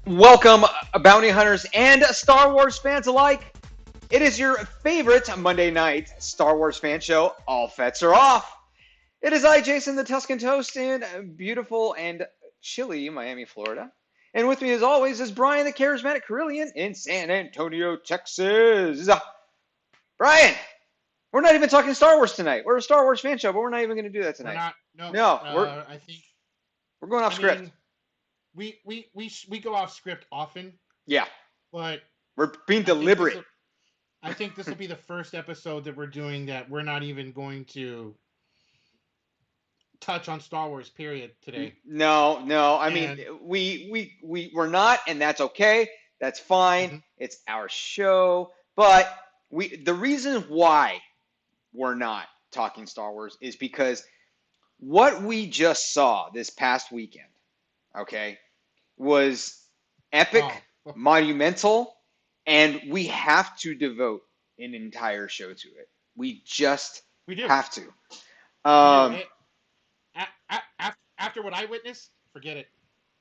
Welcome, bounty hunters and Star Wars fans alike. It is your favorite Monday night Star Wars fan show. All Fetts are off. It is I, Jason the Tuscan Toast, in beautiful and chilly Miami, Florida. And with me, as always, is Brian the Charismatic Carillion in San Antonio, Texas. Brian, we're not even talking Star Wars tonight. We're a Star Wars fan show, but we're not even going to do that We're tonight. not. No. No, I think. we're going off I script. mean, we go off script often, Yeah, but we're being I think this deliberate. will. I think this will be the first episode that we're doing that we're not even going to touch on Star Wars. Period. Today. No, no. I mean, And we're not, and that's okay. That's fine. mhm. It's our show. But the reason why we're not talking Star Wars is because what we just saw this past weekend, okay, was epic, Oh, monumental, and we have to devote an entire show to it. We just we do. have to. We do. Um, After what I witnessed, forget it.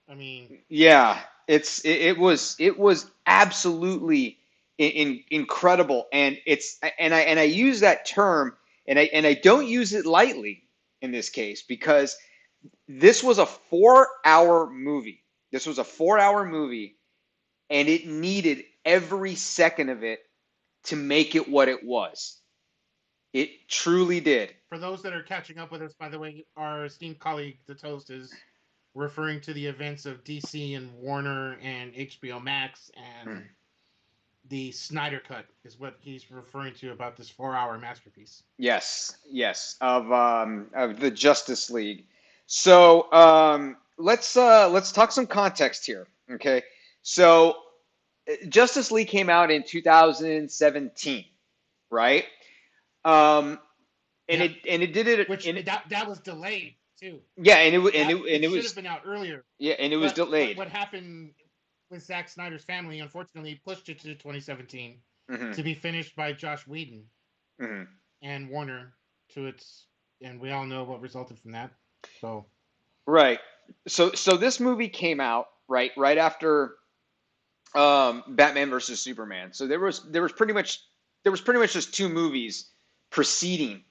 I mean, Yeah, it was absolutely incredible, and I use that term, and I don't use it lightly in this case because this was a 4 hour movie. This was a 4 hour movie, and it needed every second of it to make it what it was. It truly did. for those that are catching up with us, by the way, our esteemed colleague, the Toast, is referring to the events of DC and Warner and HBO Max and Mm. the Snyder Cut is what he's referring to about this 4 hour masterpiece. Yes, yes, of the Justice League. So let's talk some context here. Okay, so Justice League came out in 2017, right? Um, and Yeah, it did it which and it, that was delayed too. yeah, and That and it it should have was been out earlier, yeah, and it was but delayed. what happened with Zack Snyder's family unfortunately pushed it to 2017 Hmm. to be finished by Josh Whedon Hmm. and Warner to its, and we all know what resulted from that. So Right. So this movie came out right after Batman versus Superman. So there was pretty much just two movies preceding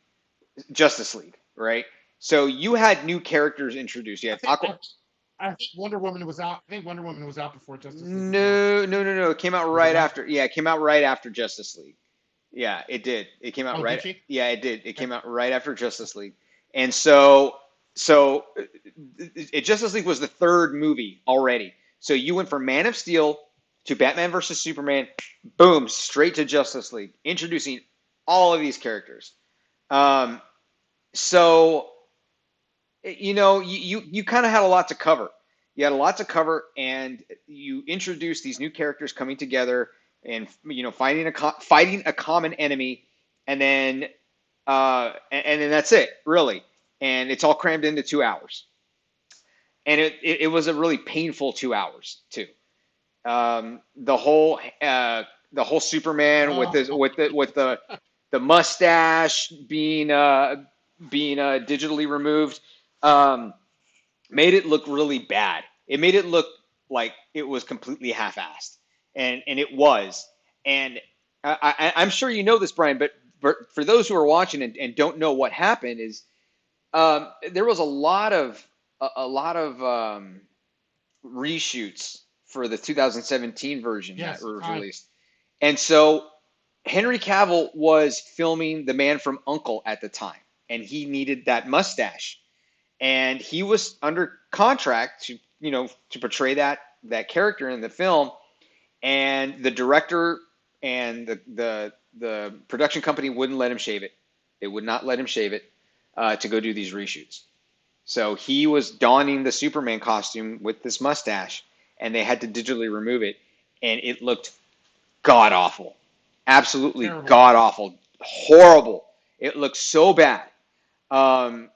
Justice League, right? So you had new characters introduced. You I had think Aqua. I think Wonder Woman was out. I think Wonder Woman was out before Justice League as well. No, no, no, no. It came out Was it right not? after. Yeah, it came out right after Justice League. Yeah, it did. It came out Oh, did right. she? Yeah, it did. It Okay. came out right after Justice League, and so Justice League was the third movie already. So you went from Man of Steel to Batman versus Superman, boom, straight to Justice League, introducing all of these characters. Um, so you kind of had a lot to cover. You had a lot to cover, and you introduced these new characters coming together and fighting a common enemy, and then and then that's it, really. And it's all crammed into 2 hours, and it was a really painful 2 hours too. The whole Superman with Oh, his with the mustache being digitally removed. Um, Made it look really bad. It made it look like it was completely half-assed, and it was. And I'm sure you know this, Brian, but for those who are watching and don't know what happened is there was a lot of reshoots for the 2017 version that yes, a was ton. released, and so Henry Cavill was filming The Man from Uncle at the time, and he needed that mustache, and he was under contract to portray that character in the film, and the director and the production company wouldn't let him shave it. They would not let him shave it to go do these reshoots. So he was donning the Superman costume with this mustache, and they had to digitally remove it, and it looked god awful, absolutely Terrible. god awful, horrible. It looked so bad. And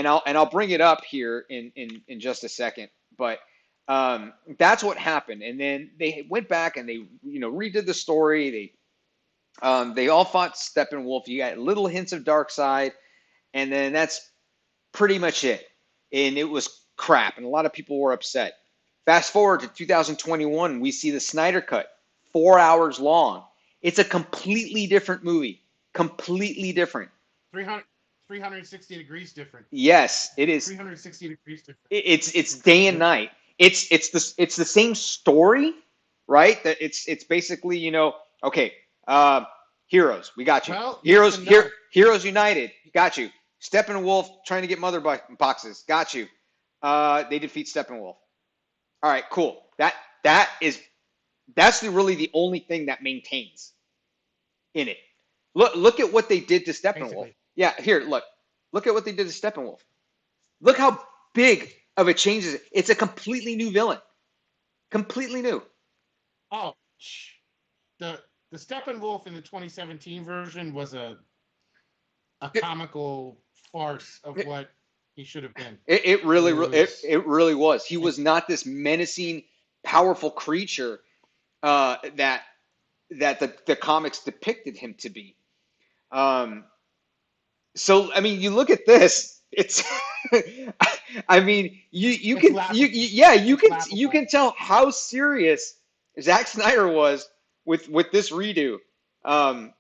I'll bring it up here in just a second. But that's what happened. And then they went back and they redid the story. They all fought Steppenwolf. You got little hints of Darkseid, and then that's pretty much it. And it was crap, and a lot of people were upset. Fast forward to 2021, we see the Snyder Cut, 4 hours long. It's a completely different movie. Completely different. 300, 360 degrees different. Yes, it is. 360 degrees different. It's day and Yep. night. It's the same story, right? That it's basically, okay, uh, heroes, we got you. Well, yes Heroes and here, no. Heroes United, got you. Steppenwolf trying to get mother boxes, got you. They defeat Steppenwolf. All right, cool. That's really the only thing that maintains in it. Look at what they did to Steppenwolf. Basically. Yeah, here, look at what they did to Steppenwolf. Look how big of a change is it. It's a completely new villain. Completely new. Oh, the the Steppenwolf in the 2017 version was a It, comical farce of it, what he should have been. it It really, was. it really was. He It, was not this menacing, powerful creature that the comics depicted him to be. Um, so I mean, you look at this. It's, I mean, you it's can laughable. yeah, you It's can laughable. tell how serious Zack Snyder was with this redo. Um,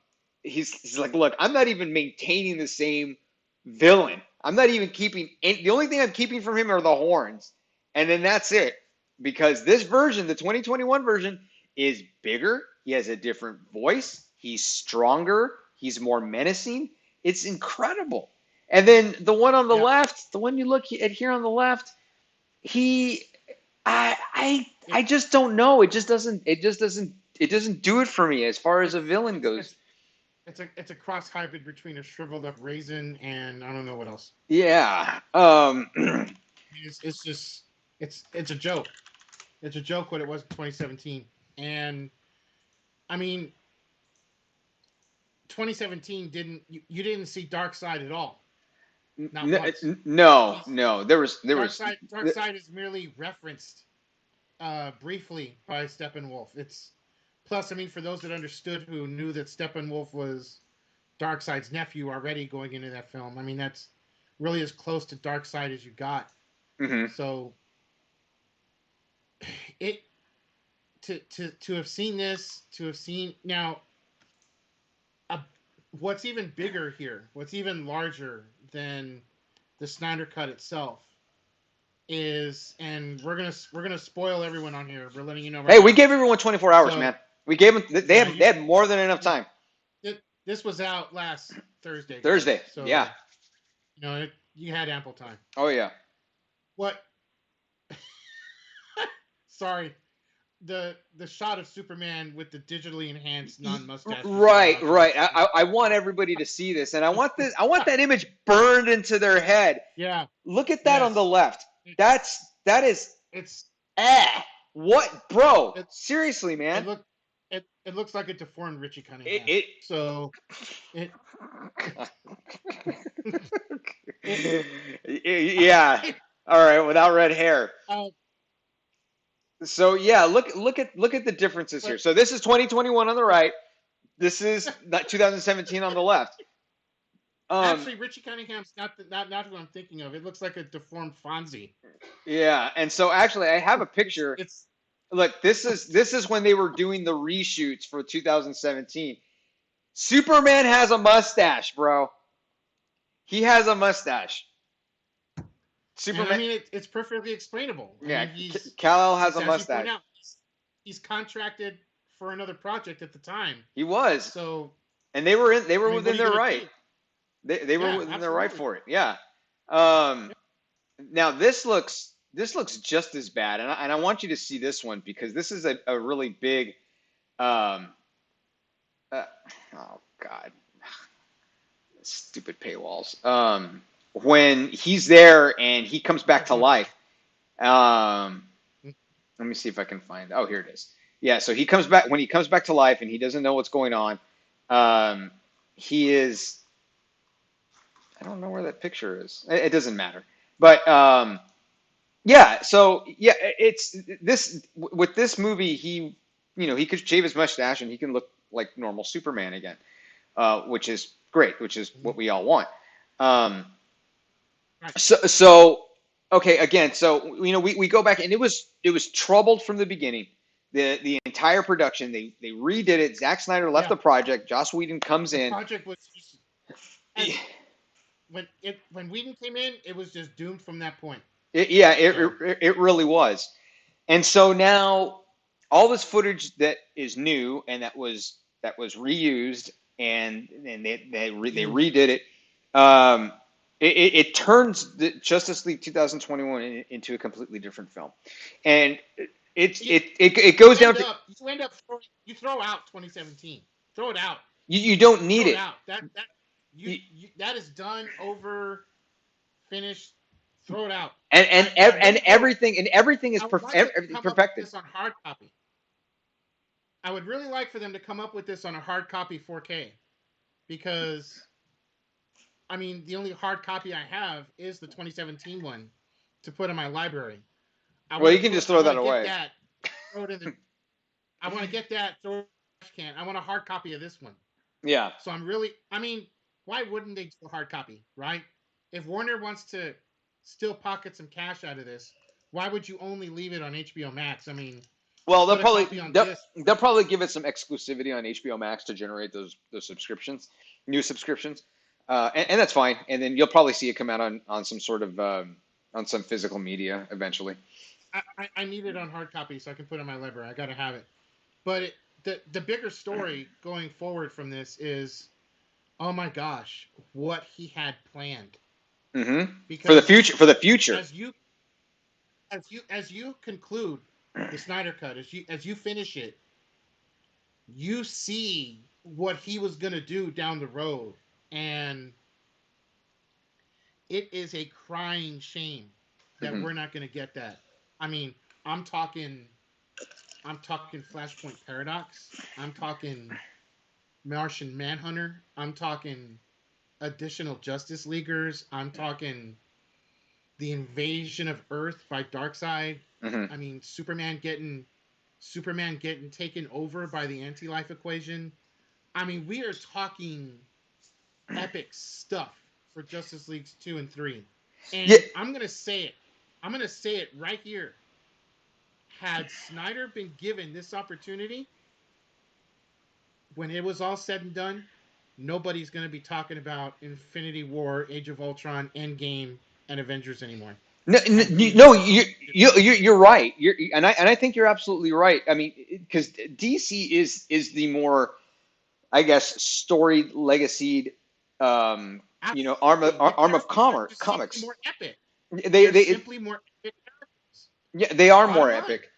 he's like, look, I'm not even maintaining the same villain. I'm not even keeping the only thing I'm keeping from him are the horns, and then that's it. Because this version, the 2021 version, is bigger. He has a different voice. He's stronger. He's more menacing. It's incredible. And then the one on the Yeah. left, the one you look at here on the left, he, I, I, It, I just don't know. It doesn't do it for me as far as a it's villain it's goes. it's it's a cross hybrid between a shriveled up raisin and I don't know what else. Yeah. It's just it's a joke. It's a joke what it was in 2017. And I mean, 2017 didn't you didn't see Dark Side at all. Not once. No, He's no. There was. Dark Side is merely referenced briefly by Steppenwolf. It's plus, I mean, for those that understood who knew that Steppenwolf was Darkseid's nephew already going into that film. I mean, that's really as close to Darkseid as you got. Mhm. So it to have seen this, to have seen now, a, what's even bigger here, what's even larger than the Snyder Cut itself is, and we're gonna spoil everyone on here. We're letting you know Hey, right we now. gave everyone 24 hours, So man. We gave them. yeah, They had more than enough time. this was out last Thursday, guys. Thursday. Yeah. So you had ample time. Oh yeah. What? Sorry, the shot of Superman with the digitally enhanced non-mustache Mr. Right, Rogers. right. I want everybody to see this, and I want this. I want that image burned into their head. Yeah. Look at that on the Yes. left. It's That is it's what, bro? it Seriously, it man. look it looks like a deformed Richie Cunningham. It. So it it, Yeah. All right, without red hair. uh, So yeah, look at the differences here. but So this is 2021 on the right. This is 2017 on the left. Um, actually Richie Cunningham's not who I'm thinking of. It looks like a deformed Fonzie. yeah, and so actually, I have a picture. It's Look, this is when they were doing the reshoots for 2017. Superman has a mustache, bro. He has a mustache. and I Superman, mean it's perfectly explainable. I yeah, mean Kal-El has he's a as you point mustache. out he's contracted for another project at the time. He was, So and they I were mean, what within are you their gonna right. do? They were Yeah, within their right absolutely. for it. Yeah. Um, Now this looks just as bad, and I want you to see this one because this is a really big. Um, uh, oh God, stupid paywalls. When he's there and he comes back to life. Um, let me see if I can find. Oh, here it is. Yeah, so he comes back when he comes back to life and he doesn't know what's going on. Um, he is. I don't know where that picture is. It doesn't matter. But yeah, so yeah, it's this with this movie. He could shave his mustache and he can look like normal Superman again, which is great, which is Mhm. what we all want. Um, Right. so okay, again, so we go back and it was troubled from the beginning. The entire production, they redid it. Zack Snyder left Yeah, the project. Joss Whedon comes the in. project was just as when Whedon came in, it was just doomed from that point. Yeah, So it really was. And so now all this footage that is new and that was reused and they used. redid it. Um, it turns the Justice League 2021 into a completely different film, and You, it goes down to you end up you throw out 2017. Throw it out. you don't need Throw it it. out. That You, that is done over finished. Throw it out. and I really would. and everything is I would like them to everything's come up with perfected. this on hard copy. I would really like for them to come up with this on a hard copy 4K because I mean the only hard copy I have is the 2017 one to put in my library. Well, you can just I throw want that to get away. that. Throw it in the. I want to get that. Throw it in the trash can. I want a hard copy of this one. Yeah. So I'm really. I mean, why wouldn't they do a hard copy, right? If Warner wants to still pocket some cash out of this, why would you only leave it on HBO Max? I mean, Well, put a copy on disc. they'll probably give it some exclusivity on HBO Max to generate those subscriptions, new subscriptions, and that's fine. And then you'll probably see it come out on some sort of on some physical media eventually. I need it on hard copy so I can put it in my library. I got to have it. But the bigger story going forward from this is, oh my gosh, what he had planned. For the Because future, for the future. as you as you conclude the Snyder cut, as you finish it, you see what he was gonna do down the road, and it is a crying shame that Hmm. we're not gonna get that. I mean, I'm talking I'm talking Flashpoint Paradox. I'm talking Martian Manhunter. I'm talking additional Justice Leaguers. I'm talking the invasion of Earth by Darkseid. Hmm. I mean, Superman getting taken over by the anti-life equation. I mean, we are talking epic stuff for Justice Leagues 2 and 3. Yeah. And I'm going to say it. I'm going to say it right here. Had Snyder been given this opportunity when it was all said and done, nobody's going to be talking about Infinity War, Age of Ultron, Endgame, and Avengers anymore. No, Had he no, just you're right. And I think you're absolutely right. I mean, because DC is the more, I guess, storied, legacied, absolutely the arm of characters are just simply comics. more epic. They They're they simply more epic characters. Yeah, they are more Bottom line. epic.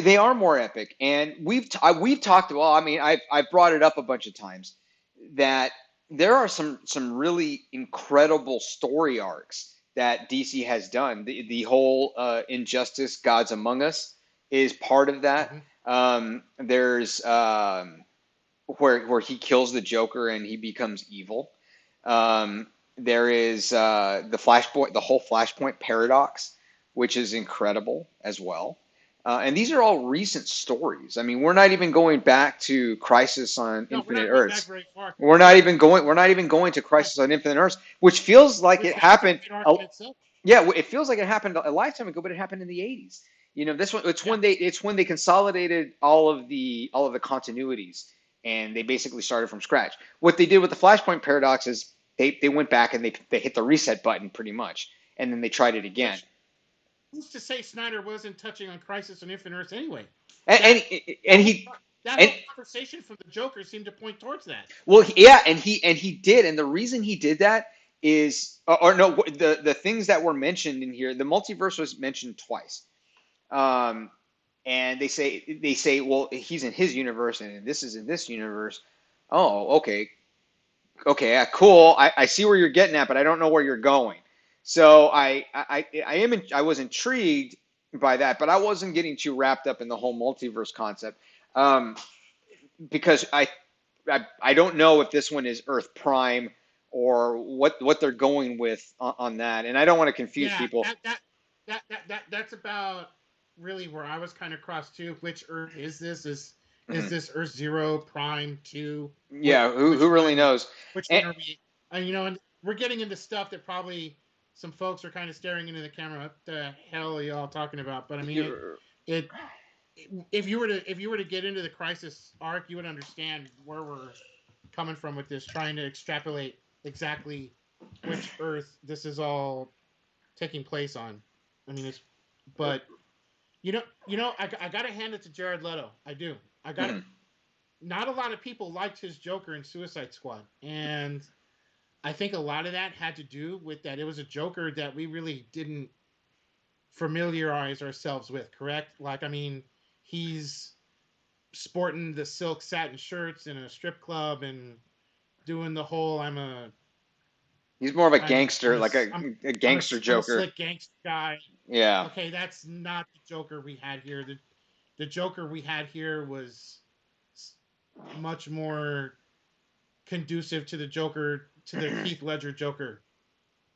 They are more epic, and we've talked. Well, I mean, I've brought it up a bunch of times that there are some really incredible story arcs that DC has done. The whole Injustice, Gods Among Us is part of that. Mm-hmm. There's where he kills the Joker and he becomes evil. There is the whole Flashpoint paradox, which is incredible as well. And these are all recent stories. I mean, we're not even going back to Crisis on No, we're Infinite not going back Earths. very far. We're not even going to No, Crisis on Infinite Earths, which feels like which it that was a happened. great arc in itself. Yeah, it feels like it happened a lifetime ago, but it happened in the '80s. This one Yeah, it's when they consolidated all of the continuities and they basically started from scratch. What they did with the Flashpoint paradox is they went back and they hit the reset button pretty much, and then they tried it again. which who's to say Snyder wasn't touching on Crisis on Infinite Earths anyway? And That and that whole he that and whole conversation from the Joker seemed to point towards that. well, yeah, and he did, and the reason he did that is, or no, the things that were mentioned in here, the multiverse was mentioned twice. Um, and they say, well, he's in his universe and this is in this universe. Oh, okay, okay, cool. I see where you're getting at, but I don't know where you're going. So I was intrigued by that, but I wasn't getting too wrapped up in the whole multiverse concept, um, because I don't know if this one is Earth Prime or what they're going with on that, and I don't want to confuse Yeah, people. that's about really where I was kind of cross too. Which Earth is this? Is Mhm. this Earth Zero, Prime Two? What Yeah, who really knows? Which And, one are we? And and we're getting into stuff that probably some folks are kind of staring into the camera. What the hell are y'all talking about? But I mean, You're, it if you were to get into the Crisis arc, you would understand where we're coming from with this, trying to extrapolate exactly which Earth this is all taking place on. I mean, it's but I gotta hand it to Jared Leto. I do. I got to. mhm. Not a lot of people liked his Joker in Suicide Squad, and I think a lot of that had to do with that it was a Joker that we really didn't familiarize ourselves with. Correct? Like, I mean, he's sporting the silk satin shirts in a strip club and doing the whole He's more of a I'm gangster, like a gangster I'm a Joker. slick gangster guy. Yeah. Okay, that's not the Joker we had here. The Joker we had here was much more conducive to the Joker, to the Heath Ledger Joker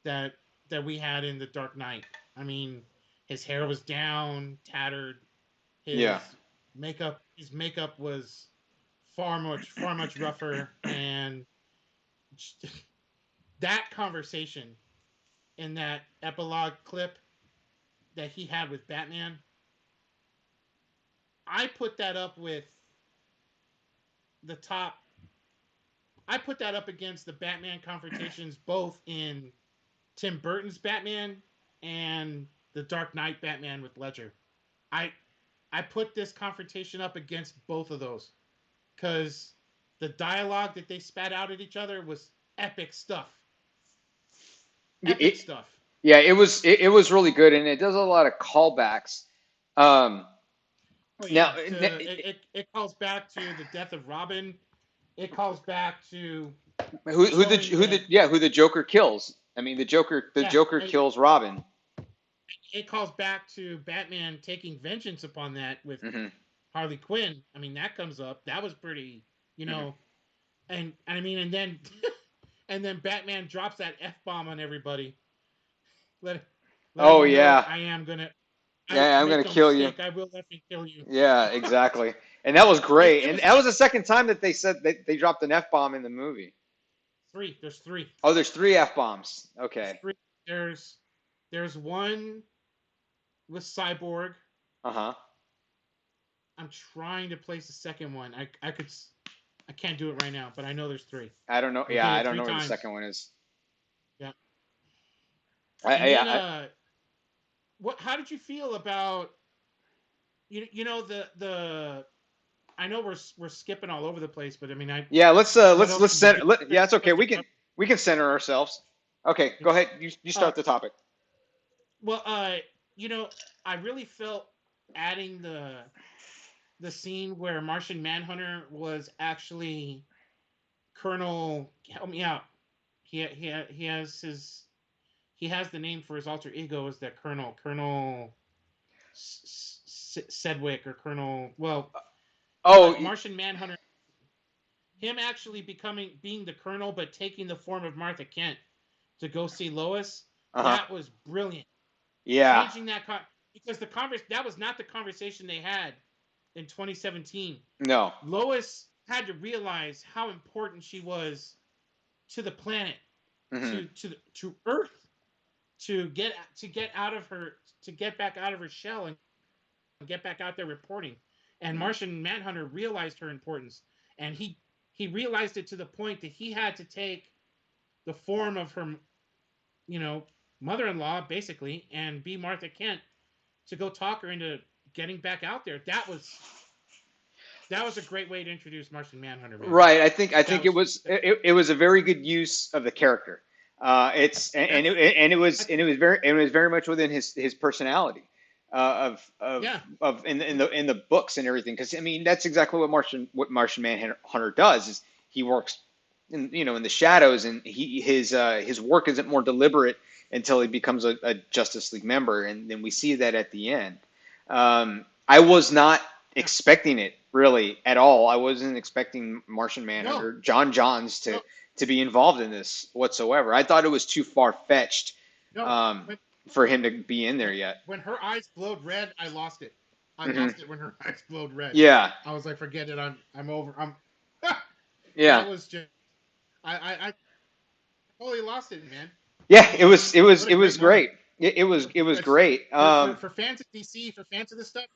that we had in the Dark Knight. I mean, his hair was down, tattered. Yeah. His makeup was far much rougher, and that conversation in that epilogue clip that he had with Batman, I put that up with the top. I put that up against the Batman confrontations both in Tim Burton's Batman and the Dark Knight Batman with Ledger. I I put this confrontation up against both of those because the dialogue that they spat out at each other was epic stuff. Epic It, stuff. yeah, it was really good, and it does a lot of callbacks. Um, Oh now, yeah, it calls back to the death of Robin. It calls back to showing that who the Joker kills? I mean, the yeah, Joker kills Robin. it calls back to Batman taking vengeance upon that with Hmm. Harley Quinn. I mean, that comes up. That was pretty, you Hmm. know, and I mean, and then and then Batman drops that f bomb on everybody, let letting Oh them know yeah, I am gonna. I yeah, I'm make gonna no kill you. mistake. I will effing kill you. Yeah, exactly. And that was great. It And was that was the second time that they said they dropped an F bomb in the movie. three. There's three. Oh, there's three F bombs. There's Okay. three. There's there's one with Cyborg. Uh huh. I'm trying to place the second one. I can't do it right now, but I know there's three. I don't know. They Yeah, did I it don't three know where the times. second one is. Yeah. I, And yeah, then what? How did you feel about you know the I know we're skipping all over the place, but I mean I yeah. what else Let's should we center. do? Yeah, it's okay. Supposed to cover? We can center ourselves. Okay, go ahead. You Uh, start the topic. well, you know, I really felt adding the scene where Martian Manhunter was actually Colonel. Help me out. He has his he has the name for his alter ego as that Colonel Sedgwick or Colonel. Well, Oh, but Martian Manhunter, him actually being the Colonel, but taking the form of Martha Kent to go see Lois. uh huh. That was brilliant. Yeah. Changing because that was not the conversation they had in 2017. No. Lois had to realize how important she was to the planet, Hmm. to Earth, to get out of her to get back out of her shell and get back out there reporting. And Hmm. Martian Manhunter realized her importance, and he realized it to the point that he had to take the form of her, you know, mother-in-law basically, and be Martha Kent to go talk her into getting back out there. That was a great way to introduce Martian Manhunter, man. Right. I That think was it was a very good use of the character. It's that's and it was very much within his personality. yeah, In the books and everything, because I mean that's exactly what Martian Manhunter does is he works in the shadows, and his work isn't more deliberate until he becomes a Justice League member, and then we see that at the end. I was not yeah. expecting it really at all. I wasn't expecting Martian No, Manhunter, John Johns, no, to be involved in this whatsoever. I thought it was too far fetched no. um, When for him to be in there when yet. when her eyes glowed red, I lost it. I Hmm. lost it when her eyes glowed red. Yeah, I was like, forget it. I'm over. yeah. That was just I totally lost it, man. Yeah, What a it was great moment great. It was because great. for fans of DC, for fans of this stuff,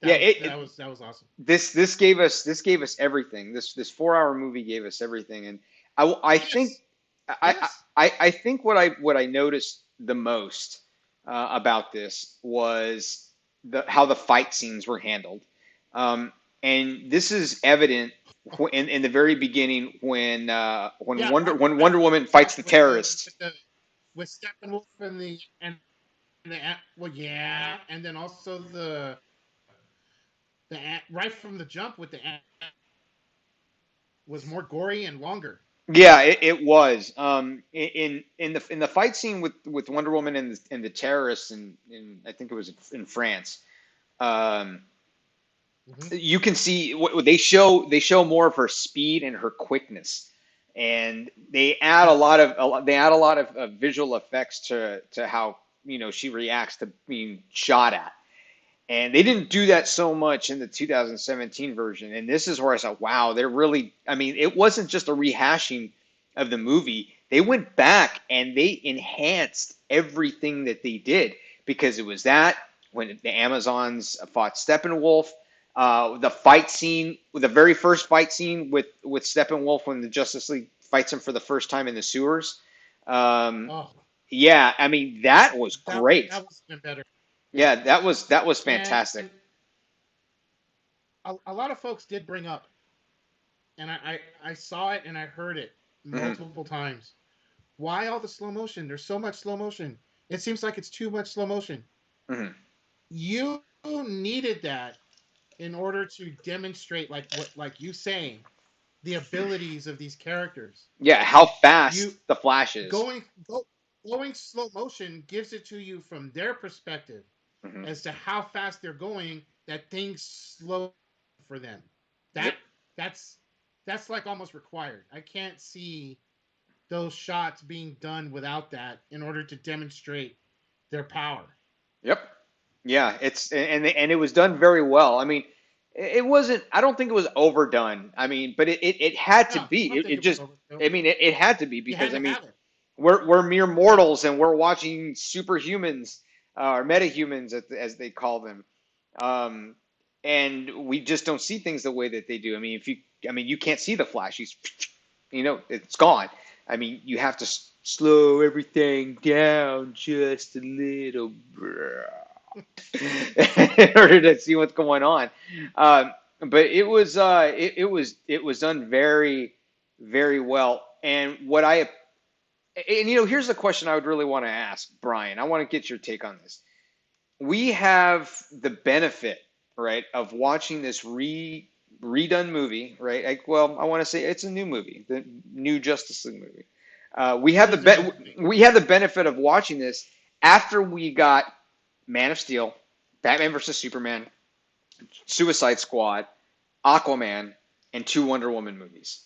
Yeah, that was awesome. this gave us everything. This 4 hour movie gave us everything, and I think Yes, I, yes, I think what I noticed the most about this was the how the fight scenes were handled, um, and this is evident in the very beginning yeah, When right Wonder from the Woman jump fights the terrorist. with Steppenwolf and the well, yeah, and then also right from the jump with the was more gory and longer. Yeah, it was. In the fight scene with Wonder Woman and the terrorists in I think it was in France. Um, Hmm. you can see what they show more of her speed and her quickness, and Yep. they add a lot of visual effects to how she reacts to being shot at. And they didn't do that so much in the 2017 version. And this is where I saw, wow, they're really, I mean, it wasn't just a rehashing of the movie. They went back and they enhanced everything that they did because it was that when the Amazons fought Steppenwolf, the fight scene, the very first fight scene with Steppenwolf when the Justice League fights him for the first time in the sewers. Um, Oh, yeah, I mean, that was great. that was even better. Yeah, that was And fantastic. a lot of folks did bring up, and I saw it and I heard it Hmm. multiple times. Why all the slow motion? There's so much slow motion. It seems like it's too much slow motion. Hmm. You needed that in order to demonstrate like you saying the abilities of these characters. Yeah, how You fast the Flash is. going go, going slow motion gives it to you from their perspective Hmm. as to how fast they're going that things slow for them. Yep. That that's that's like almost required. I can't see those shots being done without that in order to demonstrate their power. Yep. Yeah, and it was done very well. I mean, it wasn't. I don't think it was overdone. I mean, but it had to No, I be. don't think It it was just. over. I mean, it had to be You because had I to mean, have it. we're mere Yeah. mortals and we're watching superhumans or metahumans as they call them, um, and we just don't see things the way that they do. I mean, I mean, you can't see the Flash. He's, it's gone. I mean, you have to slow everything down just a little in order to see what's going on. But it was done very very well. And here's the question I would really want to ask Brian. I want to get your take on this. We have the benefit, right, of watching this redone movie, right? Well, I want to say it's a new movie, the new Justice League movie. It is a new movie. We have the benefit of watching this after we got Man of Steel, Batman versus Superman, Suicide Squad, Aquaman, and two Wonder Woman movies.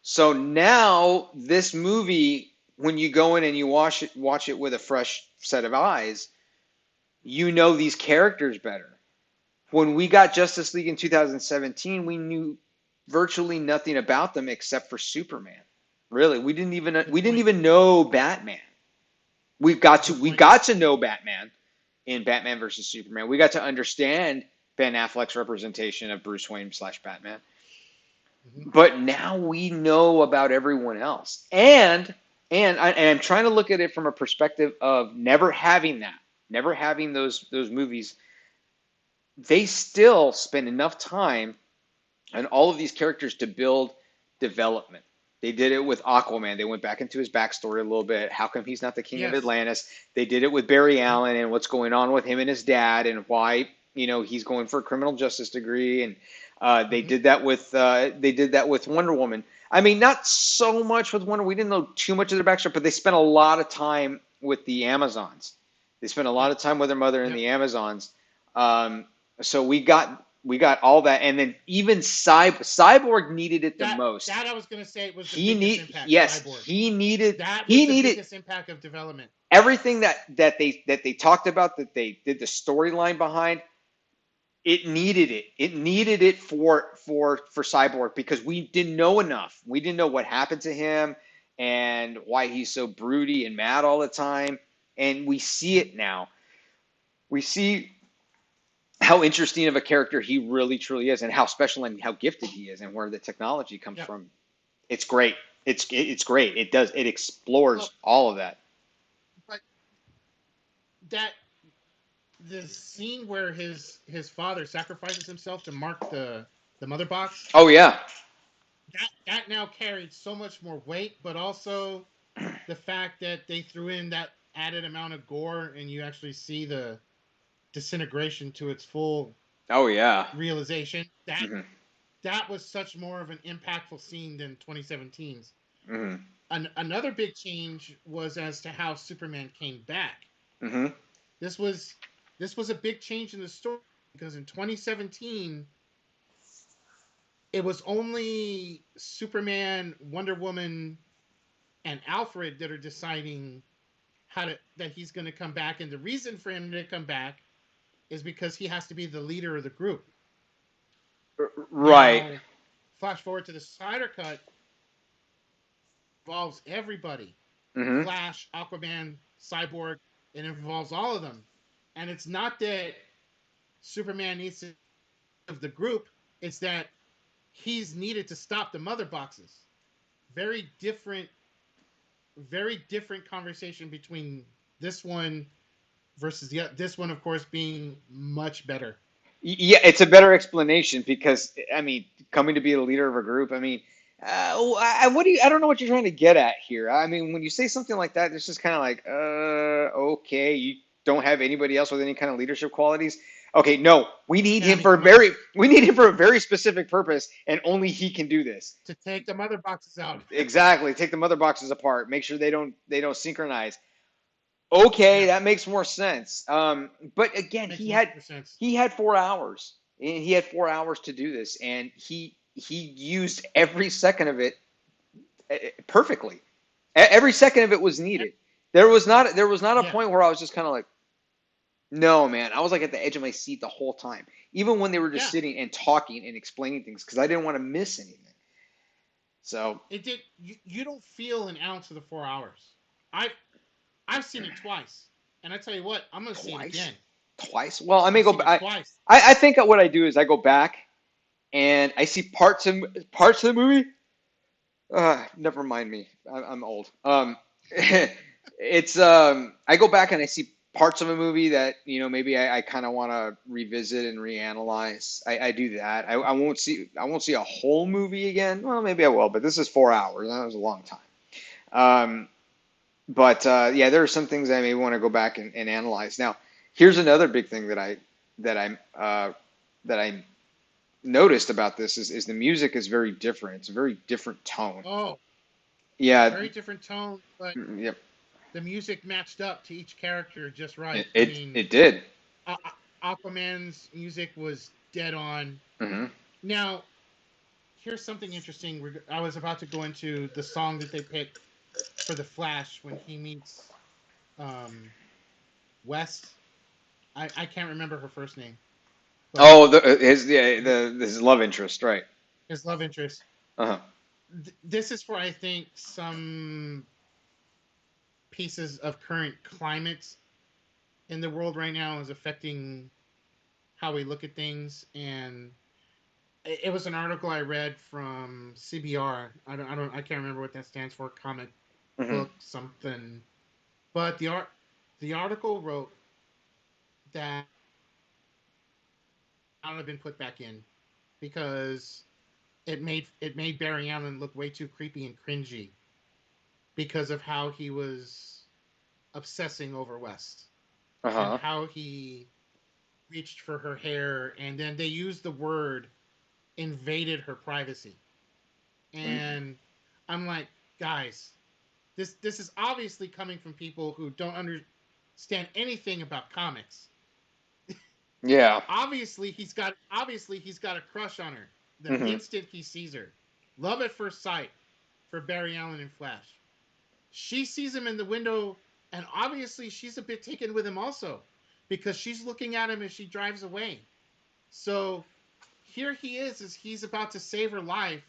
So now this movie, when you go in and you watch it with a fresh set of eyes, you know these characters better. When we got Justice League in 2017, we knew virtually nothing about them except for Superman. Really, Good we didn't point. even know Batman. Good We point. got to know Batman in Batman versus Superman. We got to understand Ben Affleck's representation of Bruce Wayne slash Batman. Hmm. But now we know about everyone else, and I'm trying to look at it from a perspective of never having that, never having those movies. They still spend enough time on all of these characters to build development. They did it with Aquaman. They went back into his backstory a little bit. How come he's not the king of Yes. Atlantis? They did it with Barry Hmm. Allen and what's going on with him and his dad and why he's going for a criminal justice degree. And Hmm. they did that with Wonder Woman. I mean, not so much with Wonder. We didn't know too much of their backstory, but they spent a lot of time with the Amazons. They spent a lot Yep. of time with their mother in Yep. the Amazons. Um, so we got all that, and then even Cyborg needed it the most. That I was gonna say was the He biggest need impact. yes, Cyborg. That was he the needed biggest impact of development. everything that they talked about, that they did the storyline behind. It needed it. It needed it for Cyborg because we didn't know enough. We didn't know what happened to him. and why he's so broody and mad all the time. And we see it now. We see how interesting of a character he really truly is, and how special and how gifted he is, and where the technology comes Yep. from. It's great. It's great. It Well, explores all of that. but that the scene where his father sacrifices himself to mark the mother box, Oh yeah. that now carried so much more weight, but also the fact that they threw in that added amount of gore and you actually see the disintegration to its full Oh yeah. realization. That Hmm. that was such more of an impactful scene than 2017's. Hmm. Another big change was as to how Superman came back. Hmm. This was this was a big change in the story because in 2017 it was only Superman, Wonder Woman, and Alfred that are deciding how to that he's going to come back, and the reason for him to come back is because he has to be the leader of the group. Right. Now, flash forward to the Snyder cut, involves everybody: Hmm. Flash, Aquaman, Cyborg. It involves all of them, and it's not that Superman needs to of the group; it's that he's needed to stop the mother boxes. Very different, very different conversation between this one versus this one, of course, being much better. Yeah, it's a better explanation because I mean, coming to be a leader of a group. I mean, what do you? I don't know what you're trying to get at here. I mean, when you say something like that, it's just kind of like, okay, you don't have anybody else with any kind of leadership qualities. Okay, no, Yeah, I mean, come on, we need him for a very specific purpose, and only he can do this. to take the mother boxes out. Exactly. Take the mother boxes apart. Make sure they don't synchronize. Okay, Yeah, that makes more sense. But again, makes much more sense. he had 4 hours, and he had 4 hours to do this, and he used every second of it perfectly. Every second of it was Yeah, needed. There was not a yeah, point where I was just kind of like, no, man. I was like at the edge of my seat the whole time, even when they were just yeah. sitting and talking and explaining things because I didn't want to miss anything. So It did. You don't feel an ounce of the 4 hours. I I've seen it twice, and I tell you what, I'm gonna see it twice, again. twice. Well, I may I've go. seen it twice. I think what I do is I go back and I see parts of the movie. Never mind me. I'm old. It's I go back and I see parts of a movie that maybe I kind of want to revisit and reanalyze. I do that. I won't see a whole movie again. Well, maybe I will, but this is 4 hours. That was a long time. Um, but yeah, there are some things I may want to go back and analyze. Now, here's another big thing that I that I noticed about this is the music is very different. It's a very different tone. Oh, Yeah, very different tone, but yep. the music matched up to each character just It right. I it, mean, it did. Aquaman's music was dead on. Hmm. Now, here's something interesting. I was about to go into the song that they picked for the Flash when he meets um, West. I can't remember her first name, but Oh, his love interest, right? his love interest. Uh-huh. This is for, I think, some pieces of current climate in the world right now is affecting how we look at things. And it was an article I read from CBR. I can't remember what that stands for. Comic Hmm. book something. But the article wrote that Allen had been put back in because it made Barry Allen look way too creepy and cringy because of how he was obsessing over West and Uh-huh. how he reached for her hair, and then they used the word invaded her privacy. Mm. And I'm like, guys, this is obviously coming from people who don't understand anything about comics. Yeah. Obviously he's got a crush on her the Hmm. instant he sees her. Love at first sight for Barry Allen and Flash. She sees him in the window, and obviously she's a bit taken with him also, because she's looking at him as she drives away. So here he is as he's about to save her life,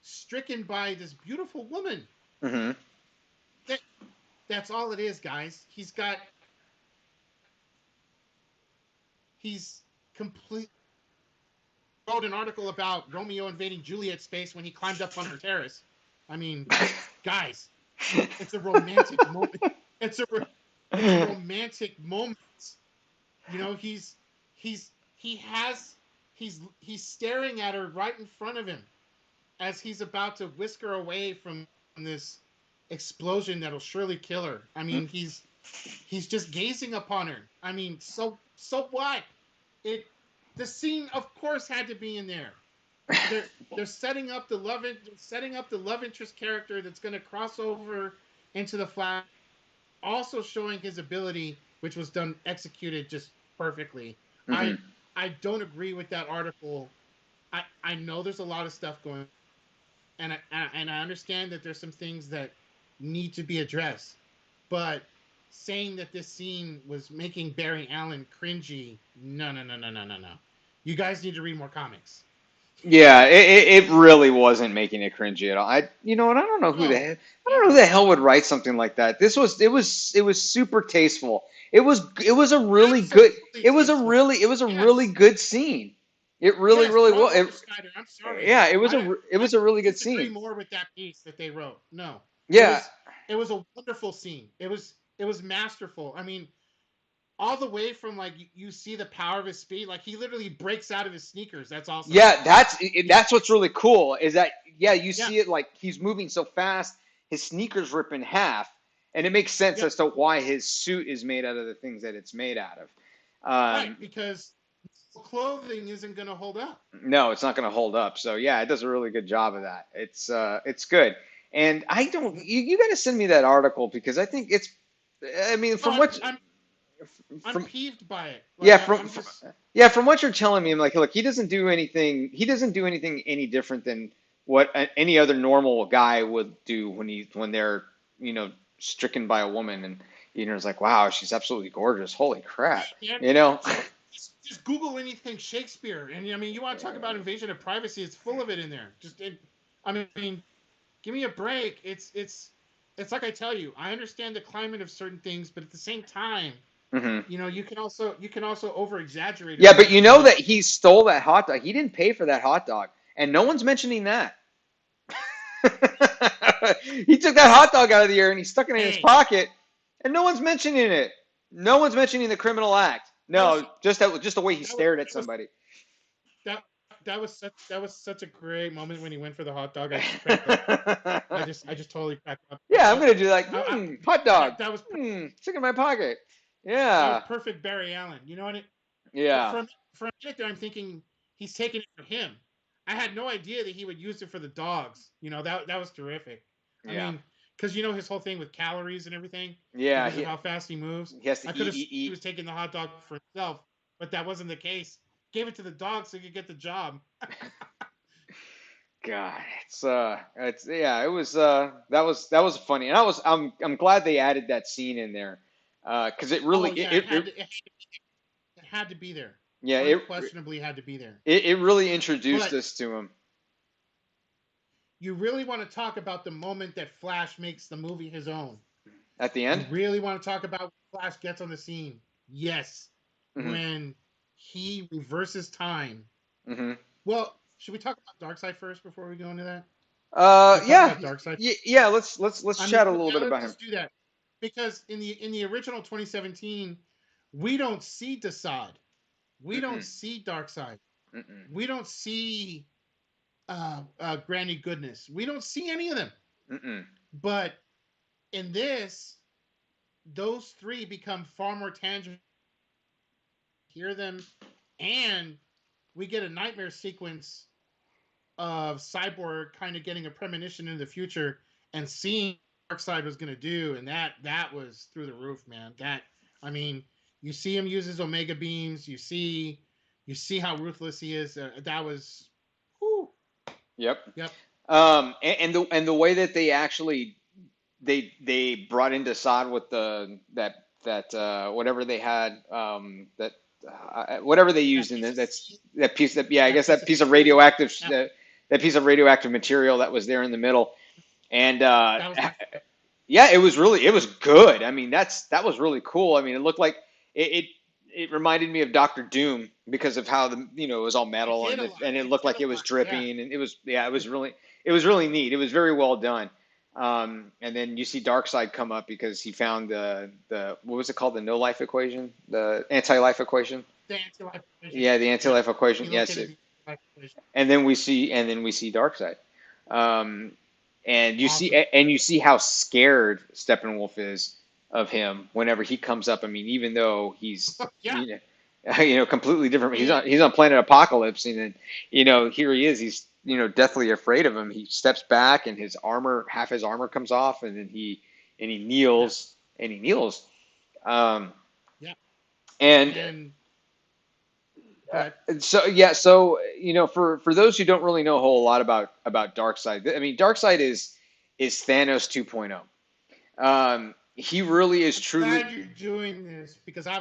stricken by this beautiful woman. Mm-hmm. That, that's all it is, guys. He's complete. Wrote an article about Romeo invading Juliet's space when he climbed up on her terrace. I mean, guys, it's a romantic moment. It's a it's a romantic moment. You know, he has he's staring at her right in front of him as he's about to whisk her away from this explosion that'll surely kill her. I mean, he's just gazing upon her. I mean, so what? It the scene, of course, had to be in there. They're setting up the love interest character that's going to cross over into the Flash, also showing his ability, which was done executed just perfectly. I Mm-hmm. I don't agree with that article. I know there's a lot of stuff going, and I understand that there's some things that need to be addressed, but saying that this scene was making Barry Allen cringy, no, no, no, no, no, no, no. You guys need to read more comics. Yeah, it really wasn't making it cringy at all. You know what? I don't know who the No, hell, I don't know who no, the hell would write something like that. It was super tasteful. It was a really good, absolutely tasteful. it was a really Yes, good scene. It really, yes. really Well was. done, Snyder. I'm sorry. Yeah, it I was a really good disagree scene. more with that piece that they wrote. No, it Yeah, was it was a wonderful scene. It was masterful. I mean, all the way from like you see the power of his speed. Like he literally breaks out of his sneakers. That's awesome. yeah, You that's see, what's really cool is that yeah, you yeah, see it like he's moving so fast, his sneakers rip in half, and it makes sense yep, as to why his suit is made out of the things that it's made out of. right. Um, Because clothing isn't going to hold up. no, it's not going to hold up. So yeah, it does a really good job of that. It's good. And I don't you got to send me that article because I think it's I mean Oh, from what I'm from peeved by it. yeah Like from, I'm from just yeah from what you're telling me I'm like look he doesn't do anything any different than what any other normal guy would do when they're you know stricken by a woman and you know it's like wow she's absolutely gorgeous holy crap man. you know Just Google anything Shakespeare, and I mean, you want to talk about invasion of privacy? It's full of it in there. I mean, give me a break. It's like I tell you. I understand the climate of certain things, but at the same time, hmm you can also over exaggerate a Yeah, but bit. you You know know, that he stole that hot dog. He didn't pay for that hot dog, and no one's mentioning that. He took that hot dog out of the air and he stuck it in his hey, pocket, and no one's mentioning it. No one's mentioning the criminal act. that was No, just the way he that was stared at that was somebody. that that was such a great moment when he went for the hot dog. I just cracked up. I just totally cracked up. Yeah, I'm gonna do like, I, hot dog, that was stick in my pocket. that was Yeah, perfect Barry Allen. You know what? yeah, For a minute there, I'm thinking he's taking it for him. I had no idea that he would use it for the dogs. That was terrific. I yeah, mean, because his whole thing with calories and everything, yeah. because of how fast he moves. He has to I could eat, have eat, he eat. was taking the hot dog for himself, but that wasn't the case. Gave it to the dog so he could get the job. God, it's yeah, it was that was funny, and I'm glad they added that scene in there, because it really Oh yeah, it had to be there. yeah Unquestionably had to be there. it really introduced But us to him you really want to talk about the moment that Flash makes the movie his own. at the You end. really want to talk about when Flash gets on the scene? Yes, hmm when he reverses time. hmm Well, should we talk about Darkseid first before we go into that? Should we talk yeah about Darkseid? yeah let's I mean, chat a little yeah, bit let's about him. just do that because in the original 2017, we don't see Desaad, we don't Mm-mm, see Darkseid, mm-mm, we don't see Granny Goodness, we don't see any of them. mm-mm. But in this, those three become far more tangible. Hear them, and we get a nightmare sequence of Cyborg kind of getting a premonition in the future and seeing what Darkseid was going to do, and that was through the roof, man. I mean, you see him use his Omega beams. You see how ruthless he is. That was, whew, Yep. yep. And the way that they actually they brought into Sod with the that whatever they had that whatever they That used in piece it, of that's steel, that piece that yeah I that guess piece that of piece of steel. radioactive That that piece of radioactive material that was there in the middle And That was my yeah, it was good. I mean, that was really cool. I mean, it looked like it it reminded me of Doctor Doom because of how the it was all it metal did a lot. and it It looked did like a it was lot. Yeah. dripping and it was really neat. It was very well done. And then you see Darkseid come up because he found the what was it called, the no life equation, the anti life equation. The anti-life equation. Yeah, the anti Yep. life equation. He Yes, located the anti-life equation. and then we see Darkseid. Um, Awesome. and you see how scared Steppenwolf is of him whenever he comes up. I mean, even though he's Yeah. completely different. And He's on planet Apocalypse, and then here he is. He's deathly afraid of him. He steps back, and half his armor comes off, and then he yeah. kneels Um, Yeah. and And but so yeah, so for those who don't really know a whole lot about Darkseid, I mean, Darkseid is Thanos 2.0. He really is I'm truly. glad you're doing this because I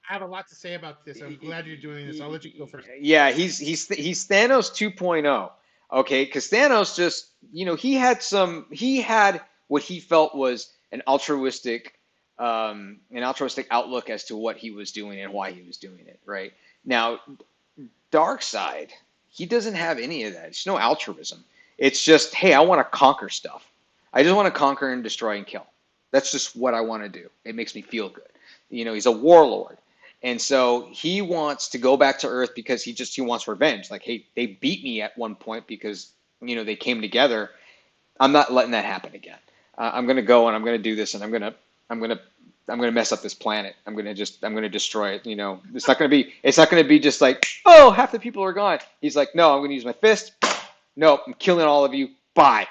have a lot to say about this. I'm glad you're doing this. I'll let you go first. Yeah, he's Thanos 2.0. Okay, because Thanos just he had what he felt was an altruistic outlook as to what he was doing and why he was doing it. Right now, Darkseid, he doesn't have any of that. It's no altruism. It's just, hey, I want to conquer stuff. I just want to conquer and destroy and kill. That's just what I want to do. It makes me feel good. He's a warlord. And so he wants to go back to Earth because he wants revenge. Like, hey, they beat me at one point because they came together. I'm not letting that happen again. I'm gonna go and I'm gonna do this and I'm gonna I'm gonna mess up this planet. I'm gonna destroy it. It's not gonna be just like, oh, half the people are gone. He's like, no, I'm gonna use my fist. No, I'm killing all of you. Bye.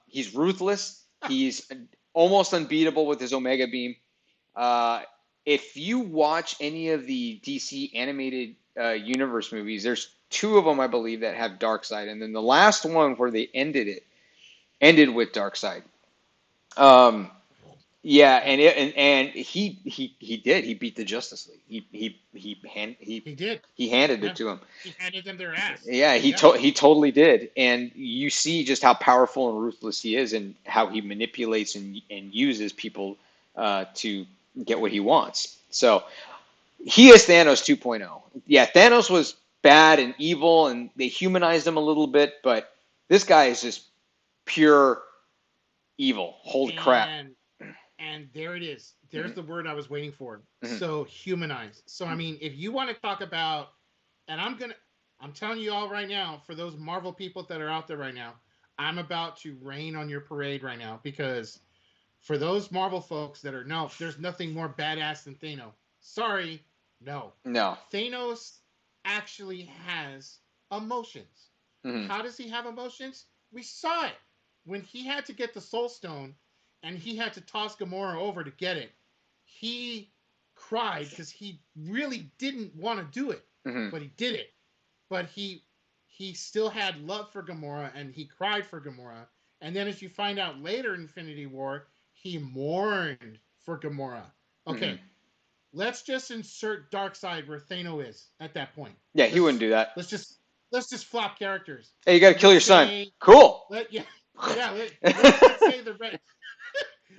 He's ruthless. He's almost unbeatable with his Omega Beam. Uh, if you watch any of the DC animated universe movies, there's two of them I believe that have Darkseid, and then the last one where they ended with Darkseid. Um, yeah, Yeah. and he did. He beat the Justice League. He did. He handed it Yeah. to him. He handed them their ass. Yeah, Yeah. he totally did. And you see just how powerful and ruthless he is, and how he manipulates and uses people to get what he wants. So he is Thanos 2.0. Yeah, Thanos was bad and evil, and they humanized him a little bit, but this guy is just pure evil. Holy crap. And and there it is. There's Mhm, the word I was waiting for. mhm, So humanized. So I mean, if you want to talk about, and I'm telling you all right now, for those Marvel people that are out there right now, I'm about to rain on your parade right now because for those Marvel folks that are no, there's nothing more badass than Thanos. Sorry, no. no. Thanos actually has emotions. Mhm, How does he have emotions? We saw it when he had to get the Soul Stone and he had to toss Gamora over to get it. He cried because he really didn't want to do it, mhm, but he did it. But he still had love for Gamora and he cried for Gamora. And then as you find out later in Infinity War, he mourned for Gamora. mhm. Okay, let's just insert Darkseid where Thanos is at that point. Yeah, he wouldn't Let's do that. let's just let's just flop characters. Hey, you got to kill Let's your son. say Cool. let yeah yeah let's say the red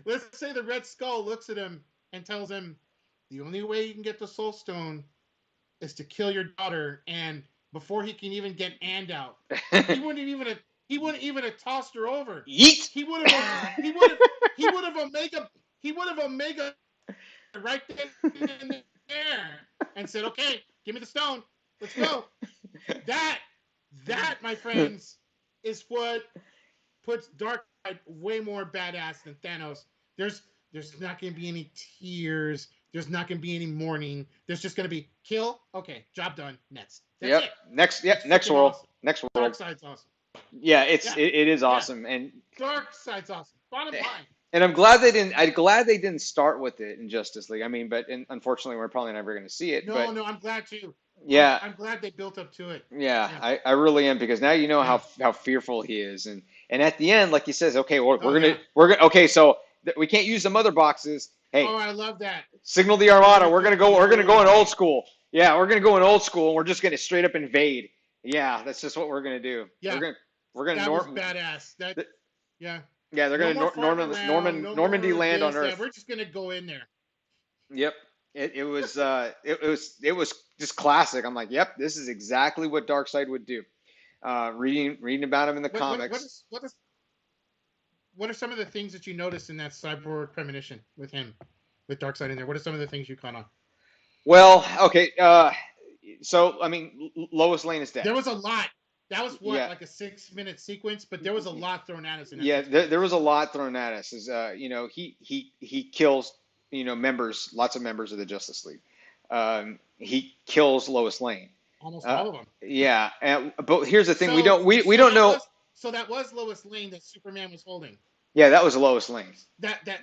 let's say the Red Skull looks at him and tells him the only way you can get the Soul Stone is to kill your daughter, and before he can even get and out, he wouldn't even have, he wouldn't even have tossed her over. Yeet. He would have he would have he would have omega right then and there and said, "Okay, give me the stone. Let's go." That that, my friends, is what puts Darkseid way more badass than Thanos. There's there's not going to be any tears. There's not going to be any mourning. There's just going to be kill. Okay, job done. Next. That's Yep. it. Yep. It's Next freaking world. awesome. Next world. Darkseid's awesome. Yeah, Yeah, it is yeah. awesome, Darkseid's awesome. Bottom line. and I'm glad they didn't. I'm glad they didn't start with it in Justice League. I mean, but unfortunately, we're probably never going to see it. No, But no, I'm glad too. yeah, I'm glad they built up to it. yeah, Yeah, I really am because now you know yeah. how fearful he is, and at the end, like he says, okay, Oh yeah. we're gonna okay, so we can't use the mother boxes. Hey, Oh, I love that. signal the We're Armada. gonna do the We're gonna go in old old way. school. Yeah, we're gonna go in old school, and we're just gonna straight up invade. Yeah, that's just what we're gonna do. Yeah, we're gonna That was badass. Yeah. yeah, they're No gonna more farting around. No Normandy more land on this. That Earth. we're just gonna go in there. Yep. It was just classic. I'm like, yep, this is exactly what Darkseid would do. Reading about him in the What what what comics. is what is what are some of the things that you noticed in that cyborg premonition with him, with Darkseid in there? What are some of the things you caught on? Well, okay. So I mean, Lois Lane is dead. There was a lot. That was what, Yeah, like a 6 minute sequence, but there was a lot thrown at us in that yeah. six There minutes. was a lot thrown at us. Is he kills lots of members of the Justice League. He kills Lois Lane. Almost all of them. Yeah, but here's the thing: So we so don't that know. was so that was Lois Lane that Superman was holding. Yeah, that was Lois Lane. That that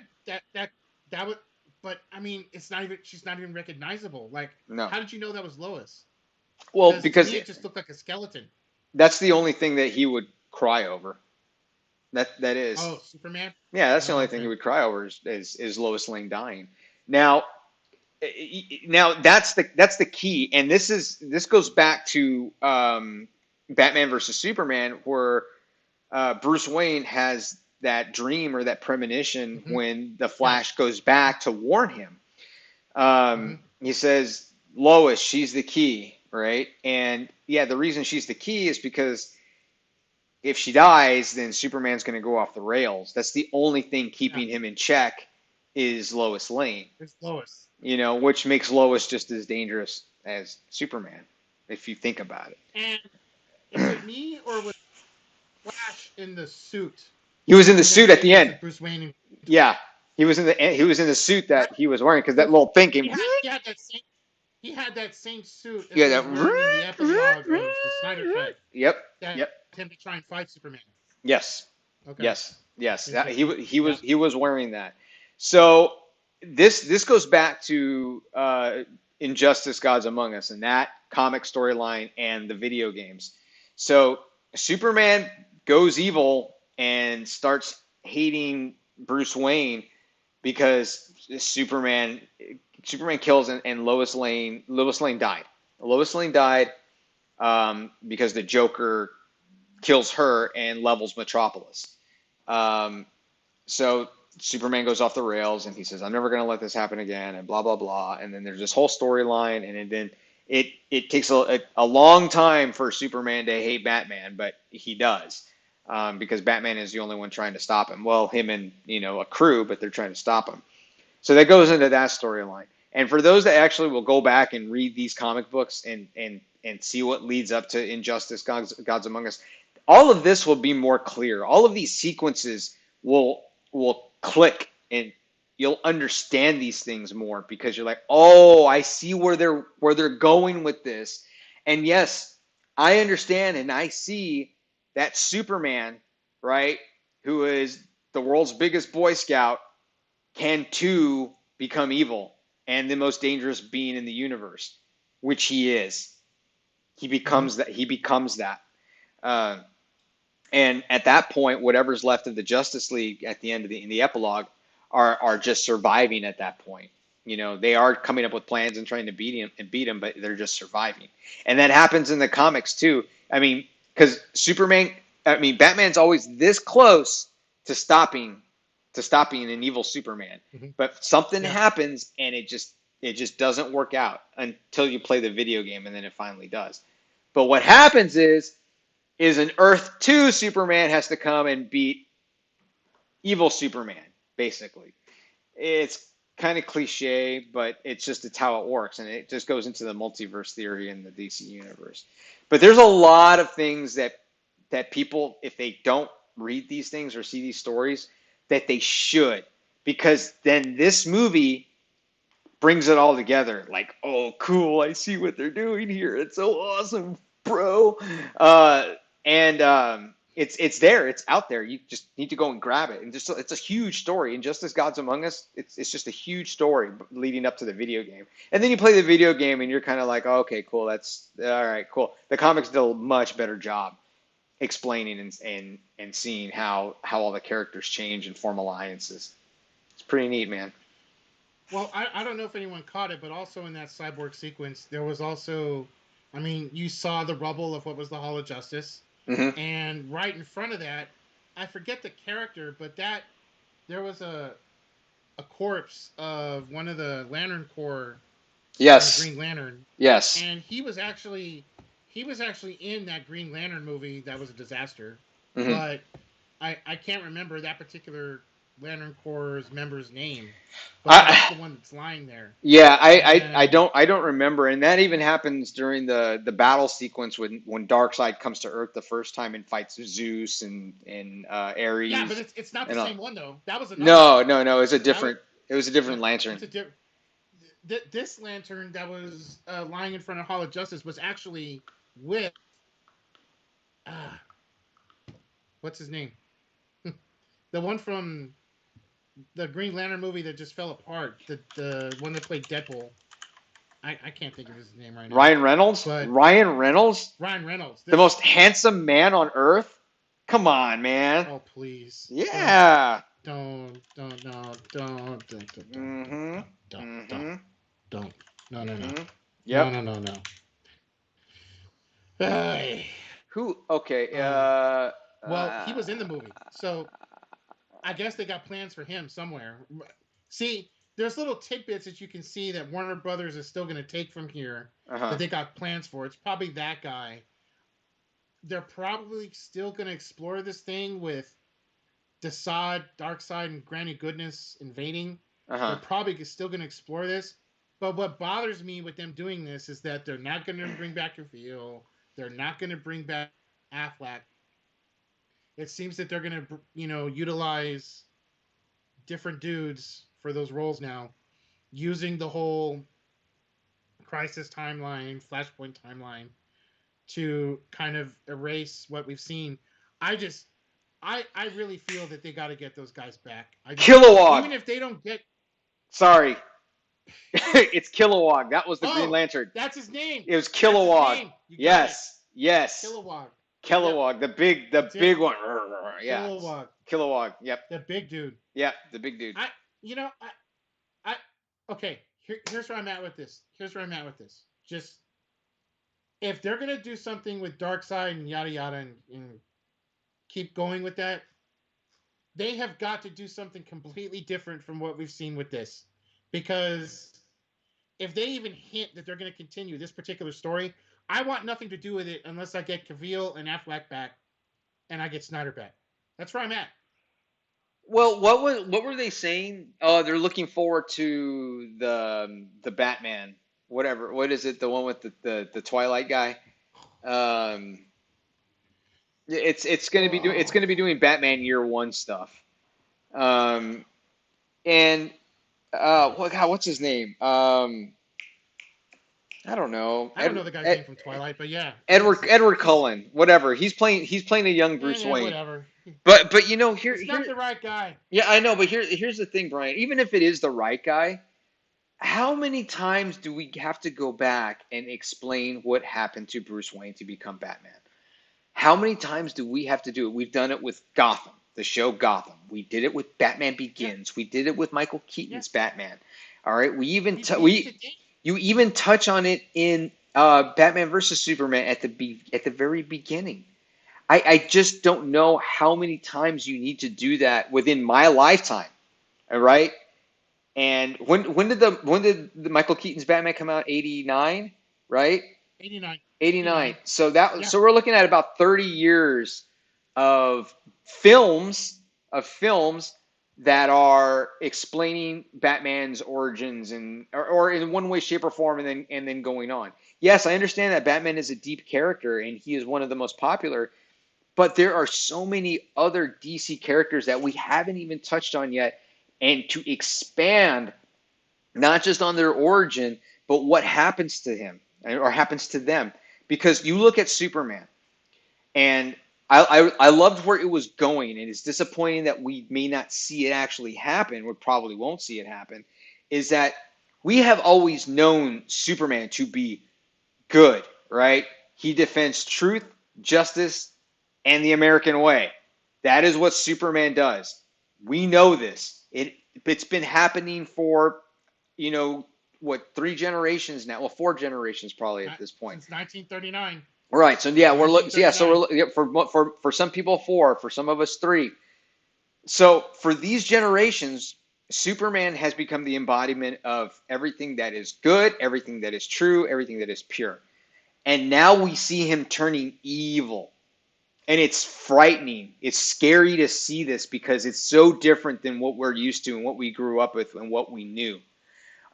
that that would. But I mean, it's not even. She's not even recognizable. Like, No, how did you know that was Lois? well, Because to because me, it just looked like a skeleton. that's the only thing that he would cry over. That is, Oh, Superman. yeah, that's the Oh, only thing he okay. would cry over is Lois Lane dying. Now, now that's the key, and this goes back to Batman versus Superman, where Bruce Wayne has that dream or that premonition Mm-hmm. when the Yeah. Flash goes back to warn him. Mm-hmm. He says, Lois, she's the key, right? And yeah, the reason she's the key is because if she dies, then Superman's going to go off the rails. That's the only thing Yeah. keeping him in check is Lois Lane, It's Lois. which makes Lois just as dangerous as Superman, if you think about And is it me or was Flash in the suit He was in the in that suit at the sequence end. of Bruce Wayne? Yeah, he was in the suit Right? that he was wearing because that Because little thing came. he had that same suit as Yeah, he was that. wearing in the epilogue of the Snyder Cut Yep, that yep, him to try and fight Superman. yes, Okay, yes. He interesting. he Yeah. was he was wearing that. So this goes back to Injustice: Gods Among Us and that comic storyline and the video games. So Superman goes evil and starts hating Bruce Wayne because Superman kills and Lois Lane died. Lois Lane died because the Joker kills her and levels Metropolis. Um, so Superman goes off the rails and he says, "I'm never going to let this happen again," and blah blah blah. And then there's this whole storyline, and then it takes a long time for Superman to hate Batman, but he does. Because Batman is the only one trying to stop him. Well, him and a crew, but they're trying to stop him. So that goes into that storyline. And for those that actually will go back and read these comic books and see what leads up to Injustice: Gods Among Us, all of this will be more clear. All of these sequences will click and you'll understand these things more because you're like, oh, I see where they're going with this. And yes, I understand and I see that Superman, right, who is the world's biggest Boy Scout, can too become evil and the most dangerous being in the universe, which he is. He Mm-hmm. becomes that. He becomes that. Uh, and at that point, whatever's left of the Justice League at the end of in the epilogue are just surviving at that point. They are coming up with plans and trying to beat him, but they're just surviving. And that happens in the comics too. I mean, because Batman's always this close to stopping an evil Superman, Mm-hmm. but something Yeah. happens and it just doesn't work out until you play the video game, and then it finally does. But what happens is an Earth 2 Superman has to come and beat evil Superman, basically. It's kind of cliche, but it's how it works, and it just goes into the multiverse theory in the DC universe. But there's a lot of things that people, if they don't read these things or see these stories, that they should, because then this movie brings it all together. Like, oh, cool! I see what they're doing here. It's so awesome, bro. And it's there. It's out there. You just need to go and grab it. And just it's a huge story. And just as Gods Among Us, it's just a huge story leading up to the video game. And then you play the video game, and you're kind of like, oh, okay, cool. That's all right, cool. The comics did a much better job explaining and seeing how all the characters change and form alliances. It's pretty neat, man. Well, I don't know if anyone caught it, but also in that cyborg sequence, there was also, I mean, you saw the rubble of what was the Hall of Justice. Hmm. and right in front of that, I forget the character, but that there was a corpse of one of the Lantern Corps on Yes. Green Lantern, Yes. and he was actually in that Green Lantern movie that was a disaster, Hmm. but I can't remember that particular Lantern Corps member's name, but that's I the one that's lying there, Yeah, and I don't remember, and that even happens during the battle sequence when Darkseid comes to Earth the first time and fights Zeus and yeah, but Ares it's not the and same one though. That was another one. no, That was it was a different no, lantern. it's a different. This lantern that was lying in front of Hall of Justice was actually with uh, what's his name, the one from the Green Lantern movie that just fell apart. The one that played Deadpool. I can't think of his name right now. Ryan Reynolds, But Ryan Reynolds, Ryan Reynolds. the This most handsome man on Earth. Come on, man. oh please don't Yeah. don't no Mm-hmm. don't don't Mm-hmm. don't no no no Mm-hmm. no Yep. no no no. Hey. Who? Okay. Well, he was in the movie, so I guess they got plans for him somewhere. See, there's little tidbits that you can see that Warner Brothers is still going to take from here uh-huh. that they got plans for. It's probably that guy. They're probably still going to explore this thing with Desaad, Darkseid, and Granny Goodness invading. They're Uh-huh. probably still going to explore this. But what bothers me with them doing this is that they're not going to bring back Reveal. They're not going to bring back Affleck. It seems that they're going to, utilize different dudes for those roles now, using the whole Crisis timeline, Flashpoint timeline to kind of erase what we've seen. I just, I really feel that they got to get those guys back. I just, Kilowog. even if they don't get, Sorry. It's Kilowog. That was the Green oh, Lantern. that's his name. It was That's his Kilowog. name. You got it. Yes. Yes. Kilowog. Yep, Kilowog. The that's it. big one. Yeah. Kilowog, Kilowog. Yep. the big dude. Yep. The big dude. I, you know, I, okay. Here's where I'm at with this. Here's where I'm at with this. Just if they're gonna do something with Darkseid and yada yada and keep going with that, they have got to do something completely different from what we've seen with this. Because if they even hint that they're going to continue this particular story, I want nothing to do with it unless I get Cavill and Affleck back and I get Snyder back. That's where I'm at. Well, what were they saying? Oh, they're looking forward to the Batman. Whatever. What is it? The one with the Twilight guy. Um, it's Oh, gonna be doing Batman Year One stuff. Um, and what's his name? I don't know. I don't know the guy's name from Twilight, but yeah, Edward he's Cullen. Whatever. He's playing a young Bruce yeah, Wayne. whatever. But It's not the right guy. yeah, I know. But here's the thing, Brian. Even if it is the right guy, how many times do we have to go back and explain what happened to Bruce Wayne to become Batman? How many times do we have to do it? We've done it with Gotham, the show Gotham. We did it with Batman Yeah, Begins. We did it with Michael yeah. Keaton's Batman. All right. We even did. You even touch on it in Batman versus Superman at the very beginning. I just don't know how many times you need to do that within my lifetime. All right. And when did the Michael Keaton's Batman come out? 89, right? 89, 89. 89. So Yeah, we're looking at about 30 years of films films that are explaining Batman's origins or in one way, shape, or form, and then going on. Yes, I understand that Batman is a deep character and he is one of the most popular, but there are so many other DC characters that we haven't even touched on yet, and to expand not just on their origin, but what happens to him or happens to them. Because you look at Superman, and I loved where it was going, and it's disappointing that we may not see it actually happen. We probably won't see it happen. Is that we have always known Superman to be good, right? He defends truth, justice, and the American way. That is what Superman does. We know this. It's been happening for, you know, what, 3 generations now? Well, 4 generations probably at not this point. since 1939. Right. So yeah, we're looking. Yeah. So 1939. yeah, for some people four, for some of us three. So for these generations, Superman has become the embodiment of everything that is good, everything that is true, everything that is pure. And now we see him turning evil. And it's frightening. It's scary to see this because it's so different than what we're used to and what we grew up with and what we knew.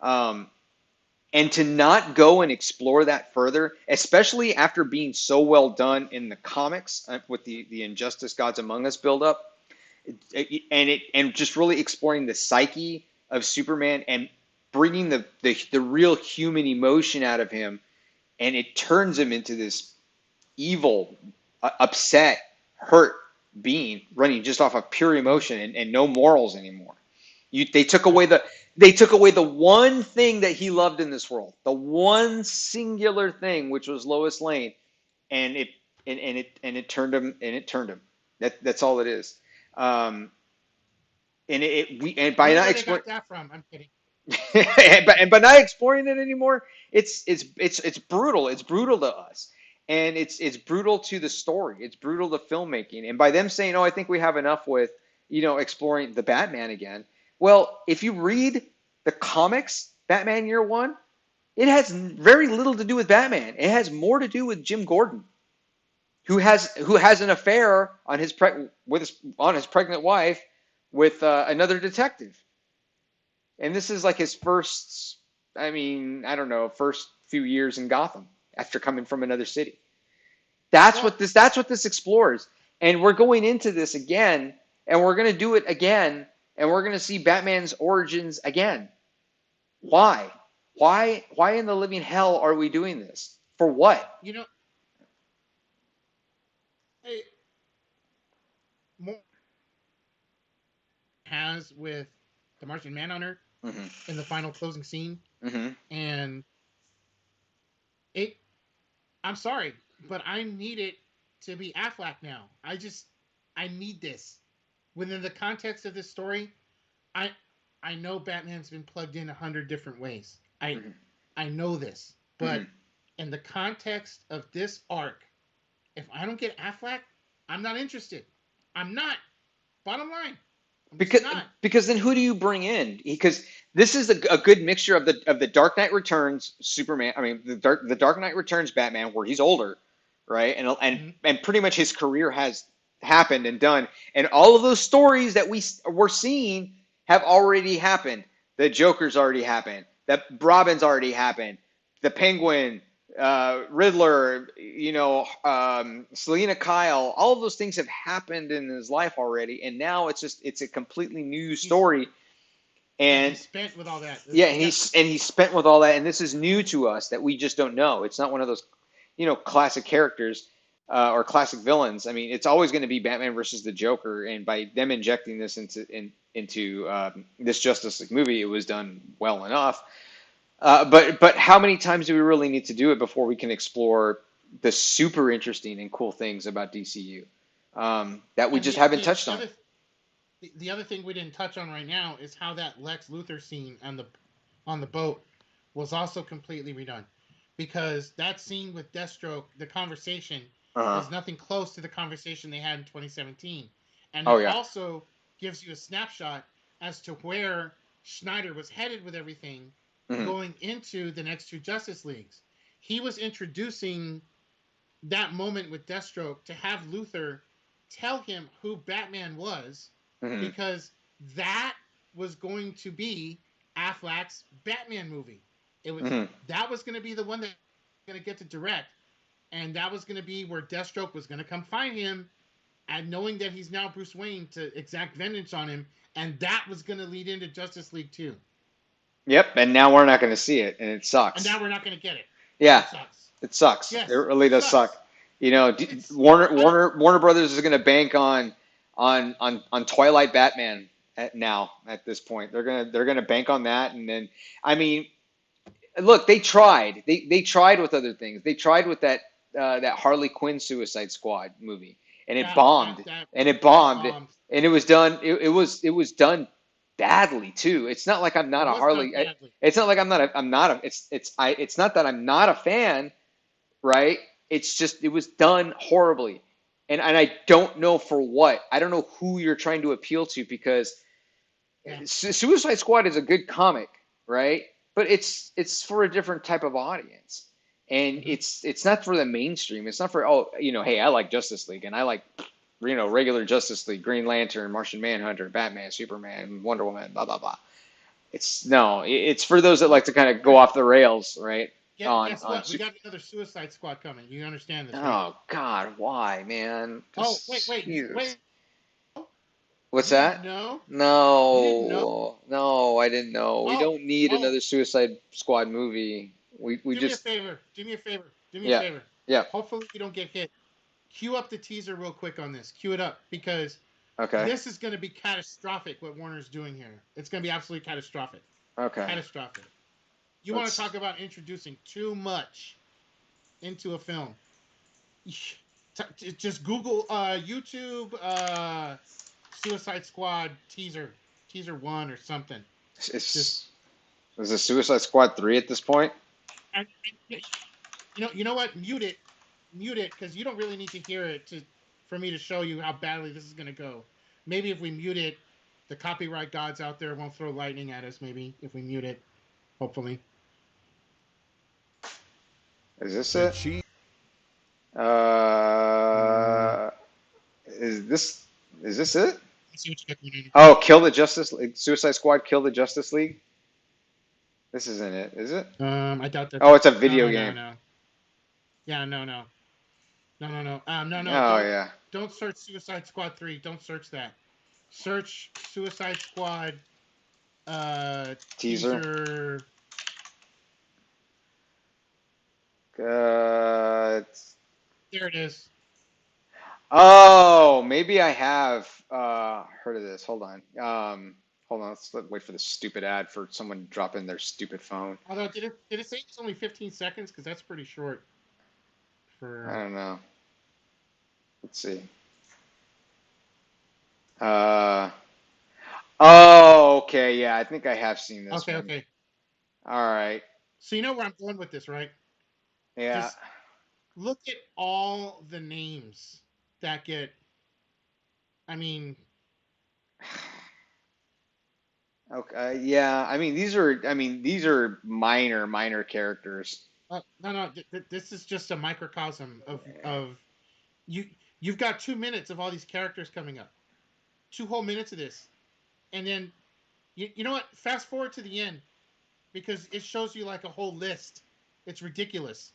Um, and to not go and explore that further, especially after being so well done in the comics with the Injustice Gods Among Us build up, and just really exploring the psyche of Superman and bringing the real human emotion out of him, and it turns him into this evil, upset, hurt being running just off of pure emotion and no morals anymore. They took away Right. the one thing that he loved in this world, the one singular thing, which was Lois Lane, and it turned him, and it turned him. That's all it is. Um, and we and by Wonder not where they exploring got that from. I'm kidding. and by not exploring it anymore, it's brutal. It's brutal to us, and it's brutal to the story. It's brutal to filmmaking. And by them saying, "Oh, I think we have enough with exploring the Batman again." Well, if you read the comics, Batman Year One, it has very little to do with Batman. It has more to do with Jim Gordon, who has an affair on his pregnant wife with another detective. And this is like his first, I mean, I don't know, first few years in Gotham after coming from another city. Well, That's what this explores. And we're going into this again, and we're going to do it again, and we're going to see Batman's origins again. Why? Why in the living hell are we doing this? For what? you know, it more has with the Martian Manhunter Mhm. in the final closing scene, Mhm. and it. I'm sorry, but I need it to be Affleck now. I need this within the context of this story. I I know Batman's been plugged in 100 different ways. Mhm. I know this, but Mhm. in the context of this arc, if I don't get Affleck, I'm not interested. I'm not. Bottom line, I'm just Because not. because then who do you bring in? Because this is a good mixture of the Dark Knight Returns Superman. I mean the Dark Knight Returns Batman, where he's older, right? Mhm. And pretty much his career has happened and done, and all of those stories that we're seeing have already happened. The Joker's already happened. That Robin's already happened. The Penguin, Riddler, Selena Kyle, all of those things have happened in his life already, and now it's a completely new He's story. yeah, And he's spent with all that. yeah, and Yes. he's spent with all that, and this is new to us that we just don't know. It's not one of those, classic characters or classic villains. I mean, it's always going to be Batman versus the Joker, and by them injecting this into this Justice League movie, it was done well enough. But how many times do we really need to do it before we can explore the super interesting and cool things about DCU that we And just haven't touched the on? the other thing we didn't touch on right now is how that Lex Luthor scene on the boat was also completely redone, because that scene with Deathstroke, the conversation Uh-huh. is nothing close to the conversation they had in 2017, and Oh it yeah. also gives you a snapshot as to where Schneider was headed with everything Hmm. going into the next two Justice Leagues. He was introducing that moment with Deathstroke to have Luthor tell him who Batman was, Hmm. because that was going to be Affleck's Batman movie. It was Hmm. that was going to be the one that was going to get to direct, and that was going to be where Deathstroke was going to come find him, and knowing that he's now Bruce Wayne to exact vengeance on him, and that was going to lead into Justice League 2. Yep. And now we're not going to see it, and it And sucks. now we're not going to get it, and Yeah, it sucks. it sucks. It Yes, really it does suck. sucks. It's I don't. Warner Brothers is going to bank on Twilight Batman at this point. They're gonna bank on that, and then I mean, look, they tried. They tried with other things. They tried with that Harley Quinn Suicide Squad movie, and it that that bombed. that And it that bombed. bombed. And it was done. It was done badly too. It's not like I'm It not a was done Harley. badly. It's not like I'm not a. I'm not a. It's not that I'm not a fan, right? it's just it was done horribly, and I don't know for what. I don't know who you're trying to appeal to because Yeah. Suicide Squad is a good comic, right? But it's for a different type of audience, and Hmm. it's not for the mainstream. It's not for hey, I like Justice League and I like regular Justice League, Green Lantern, Martian Manhunter, Batman, Superman, Wonder Woman, blah blah blah. It's no, it's for those that Oh, like to kind of all go right. off the rails, right? Guess On what? We got another Suicide Squad coming. You understand this, right? oh God, why, man? Oh, wait, Just wait, Jesus. wait. What's You didn't that? know? You didn't know? No, no, I didn't know. We Oh, don't need oh. another Suicide Squad movie. We Do me a just favor. Do me a favor. Do me a yeah, favor. yeah. Hopefully you don't get hit. Cue up the teaser real quick on this. Cue it up because Okay, this is going to be catastrophic. What Warner's doing here, it's going to be absolutely catastrophic. okay. Catastrophic. You want to Let's. talk about introducing too much into a film? Just Google YouTube Suicide Squad teaser one or something. Just It's is it Suicide Squad 3 at this point? and, you know what? Mute it because you don't really need to hear it to for me to show you how badly this is gonna go. Maybe if we mute it, the copyright gods out there won't throw lightning at us. Maybe if we mute it, hopefully. Is this The it? cheese. Mm, Uh, is this is this it? let's see what you got going on. Oh, kill the Justice League. Suicide Squad, kill the Justice League. This isn't it, is it? I doubt that. Oh, it's a No, video no, no, game. no. Yeah, no, no, no, no, no. No, no. Oh yeah, Don't search Suicide Squad 3. Don't search that. Search Suicide Squad teaser. teaser. Uh, There it is. oh, maybe I have heard of this. Hold on. Wait for the stupid ad for someone to drop in their stupid phone. Although, did it say it's only 15 seconds? Because that's pretty short I for. don't know. Let's see. Uh, oh, okay. Yeah, I think I have seen this Okay, one. okay. All right. So you know where I'm going with this, right? Yeah. Just look at all the names that get. I mean, Okay. Yeah. These are minor characters. no, no. This is just a microcosm of you. You've got 2 minutes of all these characters coming up. 2 whole minutes of this, and then you know what? Fast forward to the end because it shows you like a whole list. It's ridiculous.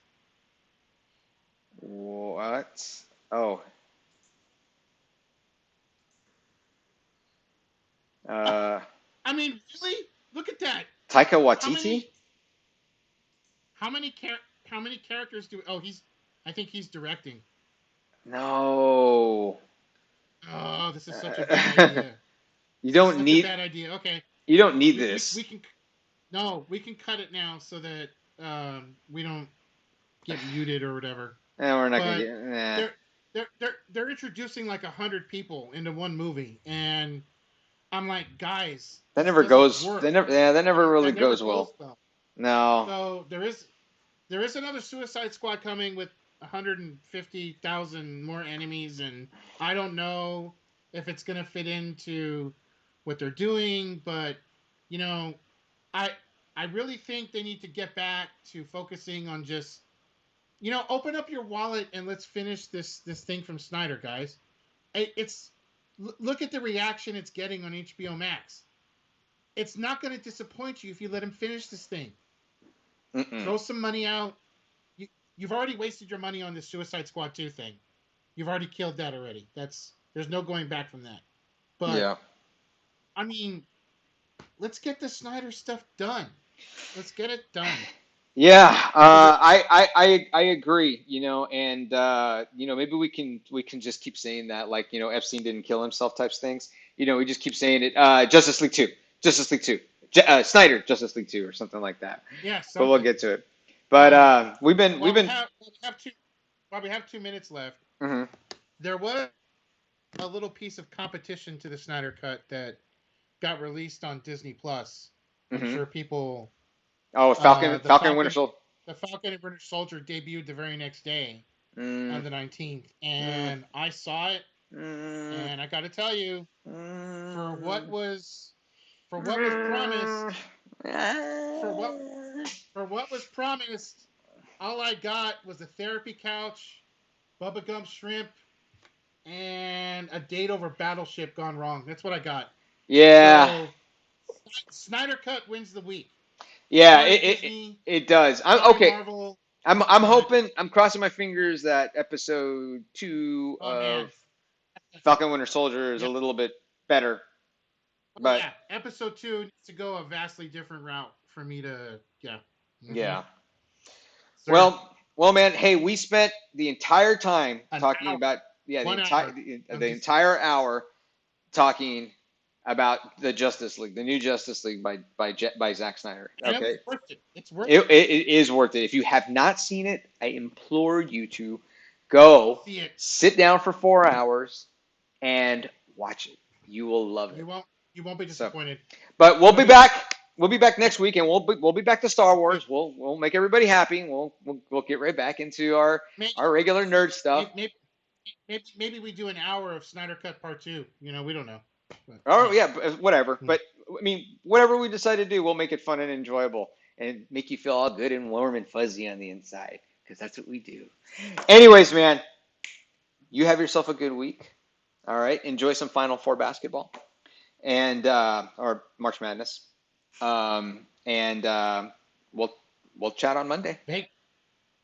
What? Oh. Uh, I mean, really? Look at that. Taika How Waititi? many? How many How many characters do? Oh, he's. I think he's directing. No. Oh, this is such a bad idea. You This is don't such a need bad idea. Okay, you don't need we this. can no, we can cut it now so that we don't get muted or whatever. We're not gonna But get. Nah. they're they're introducing like 100 people into one movie, and I'm like, guys, That this never doesn't goes. work. That never really That never goes goes well. well. No. So there is another Suicide Squad coming with 150,000 more enemies, and I don't know if it's gonna fit into what they're doing, but you know, I I really think they need to get back to focusing on just open up your wallet and let's finish this thing from Snyder, guys. It's look at the reaction it's getting on HBO Max. It's not going to disappoint you if you let him finish this thing. Mm-mm. Throw some money out. You, you've already wasted your money on the Suicide Squad 2 thing. You've already killed that already. There's no going back from that. But Yeah. I mean, let's get the Snyder stuff done. Let's get it done. Yeah. Because I agree. And maybe we can just keep saying that, like, Epstein didn't kill himself types things. We just keep saying it. Justice League 2, Justice League 2, Snyder Justice League 2, or something like that. yeah, But we'll something. get to it. But we've While we been. have while we have 2 minutes left, Mhm. there was a little piece of competition to the Snyder Cut that got released on Disney Plus. I'm Mhm. sure people Oh, Falcon, the Falcon Winter Falcon Soldier. the Falcon and Winter Soldier debuted the very next day. Mm, on the 19th, mm, and I saw it, mm, and I got to tell you, for what mm, was for what was mm, promised, for what for what was promised, all I got was a therapy couch, Bubba Gump shrimp, and a date over Battleship gone wrong. That's what I got. yeah, So Snyder Cut wins the week. yeah. Sorry, It, it it Disney. it does. I'm Sorry, okay. Marvel. I'm But hoping. I'm crossing my fingers that episode 2 oh of man, Falcon Winter Soldier is a yeah, little bit better. oh But yeah. Episode 2 needs to go a vastly different route for me to yeah. Mm-hmm. yeah. Sir, Man. Hey, we spent the entire time an talking hour, about one hour. I'm the just entire hour talking about the Justice League, the new Justice League by Zack Snyder. and it was Okay, worth it. It's worth it. it is worth it. If you have not seen it, I implore you to go See it. sit down for 4 hours and watch it. You will love it. You won't. You won't be So, disappointed. but we'll It'll be be back. We'll be back yeah. next week, and we'll be back to Star Good. Wars. We'll make everybody happy. We'll get right back into Maybe, our regular nerd stuff. maybe we do an hour of Snyder Cut Part 2. You know, we don't know. But Oh yeah. yeah, whatever. Hmm. But I mean, whatever we decide to do, we'll make it fun and enjoyable, and make you feel all good and warm and fuzzy on the inside, because that's what we do. Anyways, man, you have yourself a good week. All right, enjoy some Final Four basketball and or March Madness, and we'll chat on Monday.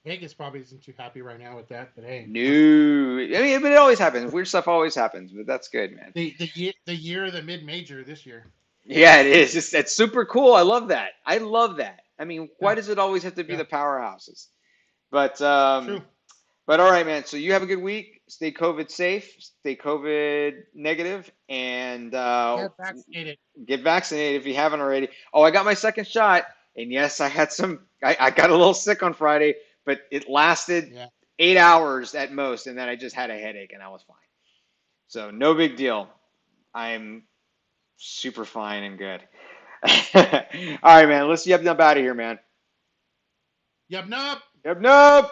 Vegas probably isn't too happy right now with that, but hey, No, I mean, but it always happens. Weird stuff always happens, but that's good, man. the year of the mid major this year. Yeah, it is. It's super cool. I love that. I love that. I mean, why Yeah, does it always have to be yeah, the powerhouses? But true. all right, man. So you have a good week. Stay COVID safe. Stay COVID negative, and Get vaccinated. get vaccinated if you haven't already. Oh, I got my second shot, and yes, I had some. I got a little sick on Friday, but it lasted Yeah. 8 hours at most, and then I just had a headache, and I was fine. So no big deal. I'm super fine and good. All right, man. Let's yub nub out of here, man. Yup, nup. Yub nub.